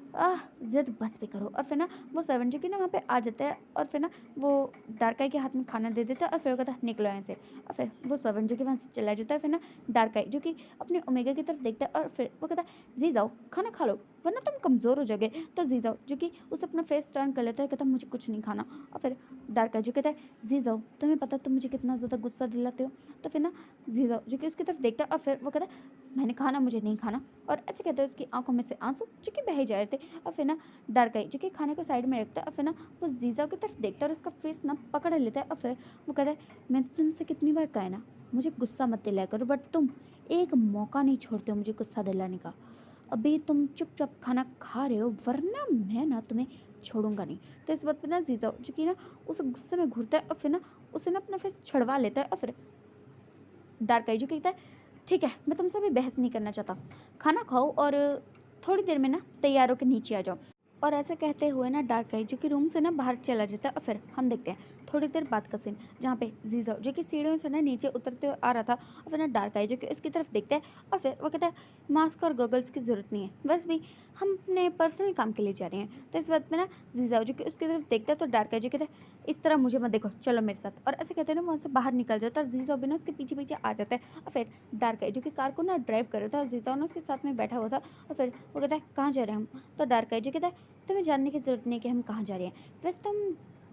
ज़िद बस भी करो। और फिर ना वो सर्वेंट जो कि ना वहाँ पे आ जाता है, और फिर ना वो डार्क आई के हाथ में खाना दे देता है, और फिर वो कहता है निकलो यहाँ से। और फिर वो सर्वेंट जो कि वहाँ से चला जाता है, फिर ना डार्क आई जो कि अपने ओमेगा की तरफ देखता है, और फिर वो कहता है जी जाओ खाना खा लो वरना तुम कमज़ोर हो जाओगे। तो जी जाओ जो कि उसे अपना फेस टर्न कर लेता है, कहता है मुझे कुछ नहीं खाना। और फिर डार्क आई जो कहता है जी जाओ तुम्हें पता तुम मुझे कितना ज़्यादा गुस्सा दिलाते हो। तो फिर ना जी जाओ जो कि उसकी तरफ देखता है, और फिर वो कहता है मैंने कहा ना मुझे नहीं खाना। और ऐसे कहते हैं उसकी आंखों में से आंसू जो कि बह जा रहे थे। और फिर ना डार्क आई जो कि खाने को साइड में रखता है, और फिर ना वो जीजा की तरफ देखता है और उसका फेस ना पकड़ लेता है। और फिर वो कहता है मैं तुमसे कितनी बार कहा है ना मुझे गुस्सा मत दिलाया करो, बट तुम एक मौका नहीं छोड़ते हो मुझे गुस्सा दिलाने का। अभी तुम चुपचाप खाना खा रहे हो वरना मैं ना तुम्हें छोड़ूंगा नहीं। तो इस बात पर ना जीजा जो कि ना उस गुस्से में घूरता है, और फिर ना उसे ना अपना फेस छुड़वा लेता है। और फिर डार्क आई जो कहता है ठीक है मैं तुमसे भी बहस नहीं करना चाहता, खाना खाओ और थोड़ी देर में ना तैयार होकर नीचे आ जाओ। और ऐसा कहते हुए ना डार्क आई जो कि रूम से ना बाहर चला जाता है। और फिर हम देखते हैं थोड़ी देर बाद का सीन, जहाँ पे जीजा जो कि सीढ़ियों से ना नीचे उतरते हुए आ रहा था, और फिर ना डार्क आई जो कि उसकी तरफ देखता है, और फिर वो कहता है मास्क और गॉगल्स की ज़रूरत नहीं है, बस भी हम अपने पर्सनल काम के लिए जा रहे हैं। तो इस बात में ना जीजा जो कि उसकी तरफ देखता है, तो डार्क आई जो कहता है इस तरह मुझे मत देखो चलो मेरे साथ। और ऐसे कहते हैं ना वहाँ से बाहर निकल जाता है, और जीजा भी ना उसके पीछे पीछे आ जाता है। और फिर डार्क आई जो कि कार को ना ड्राइव कर रहा था, और जीजा ना उसके साथ में बैठा हुआ था। और फिर वो कहता है कहाँ जा रहे हैं हम। तो डार्क आई जो कहता है तुम्हें जानने की ज़रूरत नहीं है कि हम कहाँ जा रहे हैं, बस तुम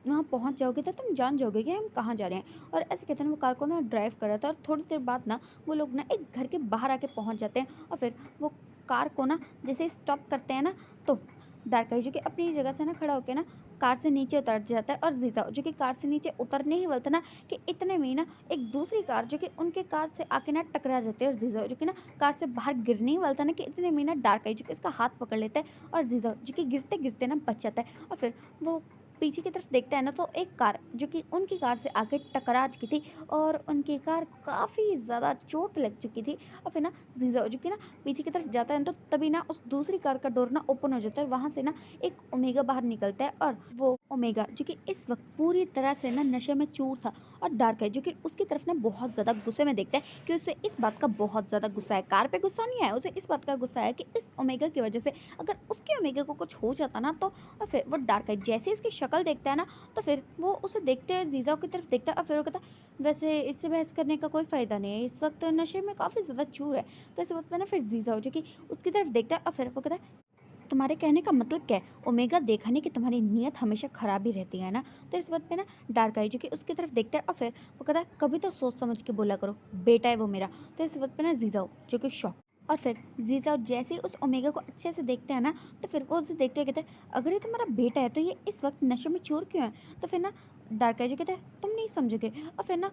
वहाँ पहुँच जाओगे तो तुम जान जाओगे कि हम कहाँ जा रहे हैं। और ऐसे कहते हैं ना वो कार को ना ड्राइव कर रहा था, और थोड़ी देर बाद ना वो लोग ना एक घर के बाहर आके पहुँच जाते हैं। और फिर वो कार को ना जैसे स्टॉप करते हैं ना, तो डार्क आई जो कि अपनी जगह से ना खड़ा होकर ना कार से नीचे उतर जाता है, और जीजा जो कि कार से नीचे उतरने ही वाला था ना कि इतने में ही ना एक दूसरी कार जो कि उनके कार से आके ना टकरा जाती है, और जीजा जो कि ना कार से बाहर गिरने ही वाला था ना कि इतने में ही ना डार्क आई जो कि इसका हाथ पकड़ लेता है, और जीजा जो कि गिरते गिरते ना बच जाता है। और फिर वो पीछे की तरफ देखता है ना, तो एक कार जो कि उनकी कार से आके टकरा चुकी थी, और उनकी कार को काफ़ी ज़्यादा चोट लग चुकी थी। और फिर ना जीजा जो कि ना पीछे की तरफ जाता है, तो तभी ना उस दूसरी कार का डोर ना ओपन हो जाता है, और वहाँ से ना एक ओमेगा बाहर निकलता है। और वो ओमेगा जो कि इस वक्त पूरी तरह से ना नशे में चूर था, और डार्क है जो कि उसकी तरफ ना बहुत ज़्यादा गुस्से में देखता है कि उसे इस बात का बहुत ज़्यादा गुस्सा है। कार पे गुस्सा नहीं है, उसे इस बात का गुस्सा है कि इस ओमेगा की वजह से अगर उसके ओमेगा को कुछ हो जाता ना, तो और फिर वो डार्क है जैसे उसकी शक्ल देखता है ना, तो फिर वो उसे देखते हैं जीजा की तरफ देखता है, और फिर वो कहता है वैसे इससे बहस करने का कोई फ़ायदा नहीं है, इस वक्त नशे में काफ़ी ज़्यादा चूर है। तो इस वक्त में ना फिर जीजा जो कि उसकी तरफ देखता है, और फिर वो कहता है तुम्हारे कहने का मतलब क्या है? ओमेगा देखा नहीं कि तुम्हारी नीयत हमेशा खराब ही रहती है ना। तो इस बात पे ना डार्क आई जो कि उसकी तरफ देखता है, और फिर वो कहता है कभी तो सोच समझ के बोला करो, बेटा है वो मेरा। तो इस बात पे ना जीजाओ जो कि शॉक। और फिर जीजाओ जैसे ही उस ओमेगा को अच्छे से देखते हैं ना, तो फिर वो उसे देखते हुए कहते हैं अगर ये तुम्हारा बेटा है तो ये इस वक्त नशे में चूर क्यों है। तो फिर ना डार्क आई जो कहता है तुम नहीं समझोगे। और फिर ना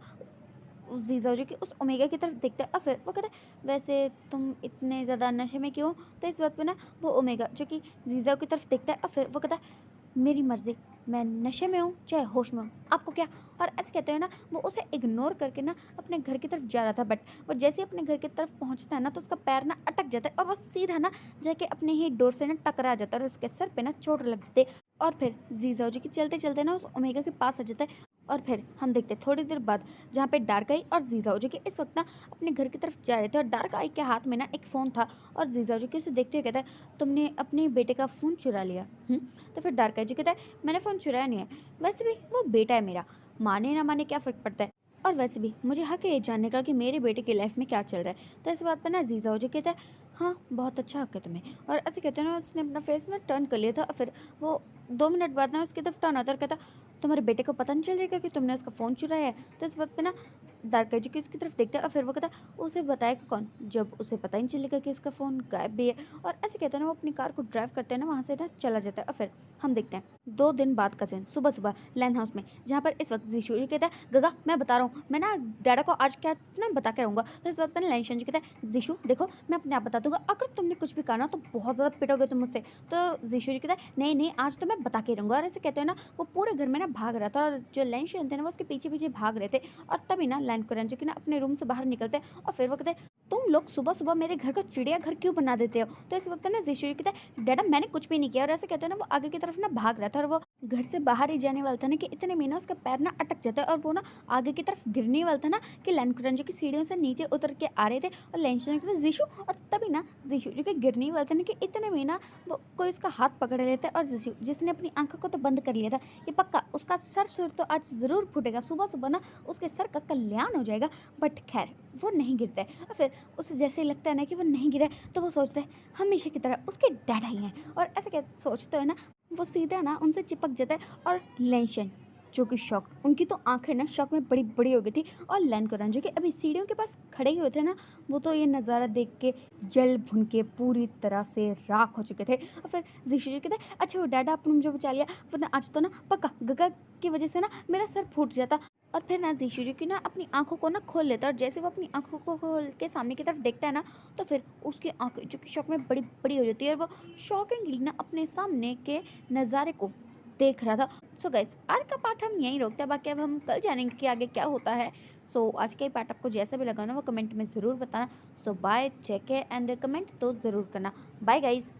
उस जीजा जो कि उस ओमेगा की तरफ देखता है, और फिर वो कहता है वैसे तुम इतने ज़्यादा नशे में क्यों। तो इस बात पे ना वो ओमेगा जो कि जीजा की तरफ देखता है, और फिर वो कहता है मेरी मर्जी, मैं नशे में हूँ चाहे होश में हूँ, आपको क्या। और ऐसे कहते हैं ना वो उसे इग्नोर करके ना अपने घर की तरफ जा रहा था, बट वो जैसे ही अपने घर की तरफ पहुँचता है ना, तो उसका पैर ना अटक जाता है, और वो सीधा ना जाके अपने ही डोर से ना टकरा जाता है, और उसके सर पे ना चोट लग जाती है। और फिर जीजा जो कि चलते चलते ना उस ओमेगा के पास आ जाता है। और फिर हम देखते हैं थोड़ी देर बाद, जहाँ पे डार्क आई और जीजाओ जो कि इस वक्त ना अपने घर की तरफ जा रहे थे, और डार्क आई के हाथ में ना एक फ़ोन था, और जीजाओ जो कि उसे देखते हुए कहता है तुमने अपने बेटे का फ़ोन चुरा लिया। तो फिर डार्क आई जो कहता है मैंने फ़ोन चुराया नहीं है, वैसे भी वो बेटा है मेरा, माने ना माने क्या फ़र्क पड़ता है। और वैसे भी मुझे हक है ये जानने का कि मेरे बेटे की लाइफ में क्या चल रहा है। तो इस बात पर ना जीजा हो जो कहता है, हाँ बहुत अच्छा हक है तुम्हें। और ऐसे कहते हैं ना, उसने अपना फेस ना टर्न कर लिया था, और फिर वो 2 मिनट बाद ना उसकी तरफ टर्न होता और कहता, तुम्हारे बेटे को पता नहीं चल जाएगा कि तुमने उसका फ़ोन चुराया है। तो इस बात पे ना डार्क एजुकेशन उसकी तरफ देखता है, और फिर वो कहता है, उसे बताएगा कौन जब उसे पता ही नहीं चलेगा कि उसका फ़ोन गायब भी है। और ऐसे कहते हैं ना, वो अपनी कार को ड्राइव करते हैं ना, वहाँ से ना चला जाता है। और फिर हम देखते हैं 2 दिन बाद का सीन, सुबह सुबह लैन हाउस में, जहाँ पर इस वक्त जीशु जी कहता है, गगा मैं बता रहा हूँ, मैं ना डैडा को आज क्या ना बता के रहूँगा। तो इस बात पर ना लैन जी कहता है, जीशु देखो मैं अपने आप बता दूंगा, अगर तुमने कुछ भी कहा ना तो बहुत ज़्यादा पिटोगे तुम मुझसे। तो जीशु जी कहता है, नहीं नहीं आज तो मैं बता के रहूँगा। और ऐसे कहते हैं ना, वो पूरे घर में ना भाग रहा था, और जो लैन थे ना वो उसके पीछे पीछे भाग रहे थे। और तभी ना लैन कुरन जो कि ना अपने रूम से बाहर निकलते हैं, और फिर वो कहते हैं, तुम लोग सुबह सुबह मेरे घर को चिड़ियाघर क्यों बना देते हो। तो इस वक्त ना जीशु जी कहता है, डैडा मैंने कुछ भी नहीं किया। और ऐसे कहते हैं ना, वो आगे की तरफ ना भाग रहा था, और वो घर से बाहर ही जाने वाला था ना कि इतने में ना उसका पैर ना अटक जाता है, और वो ना आगे की तरफ गिरने वाला था ना कि लैन जो की सीढ़ियों से नीचे उतर के आ रहे थे, और लैन कहते जीशु, और तभी ना जीशु जो कि गिरने वाला था ना कि इतने में ना वो कोई उसका हाथ पकड़ लेता है, और जीशु जिसने अपनी आंखों को तो बंद कर लिया था, ये पक्का उसका सर सुर तो आज ज़रूर फूटेगा, सुबह सुबह ना उसके सर का कल्याण हो जाएगा। बट खैर वो नहीं गिरता है, और फिर उसे जैसे ही लगता है ना कि वो नहीं गिरा है, तो वो सोचता है हमेशा की तरह उसके डैडा ही हैं। और ऐसे क्या सोचते हुए ना वो सीधा ना उनसे चिपक जाता है। और लेंशन जो कि शॉक, उनकी तो आंखें ना शॉक में बड़ी बड़ी हो गई थी। और लैन कुरन जो कि अभी सीढ़ियों के पास खड़े ही हुए थे ना, वो तो ये नज़ारा देख के जल भुन के पूरी तरह से राख हो चुके थे। और फिर जीशु जी कहते, अच्छा वो डैडा आपने मुझे बचा लिया, वरना आज तो ना पक्का गगा की वजह से ना मेरा सर फूट जाता। और फिर ना जीशु जी की ना अपनी आंखों को ना खोल लेता है, और जैसे वो अपनी आंखों को खोल के सामने की तरफ देखता है ना, तो फिर उसकी आंखें जो कि शौक में बड़ी बड़ी हो जाती है, और वो शॉकिंगली ना अपने सामने के नज़ारे को देख रहा था। सो गाइस आज का पार्ट हम यहीं रोकते हैं, बाकी अब हम कल जानेंगे कि आगे क्या होता है। सो आज का ये पार्ट आपको जैसा भी लगा ना वो कमेंट में ज़रूर बताना। So bye, take care and comment तो ज़रूर करना। Bye guys.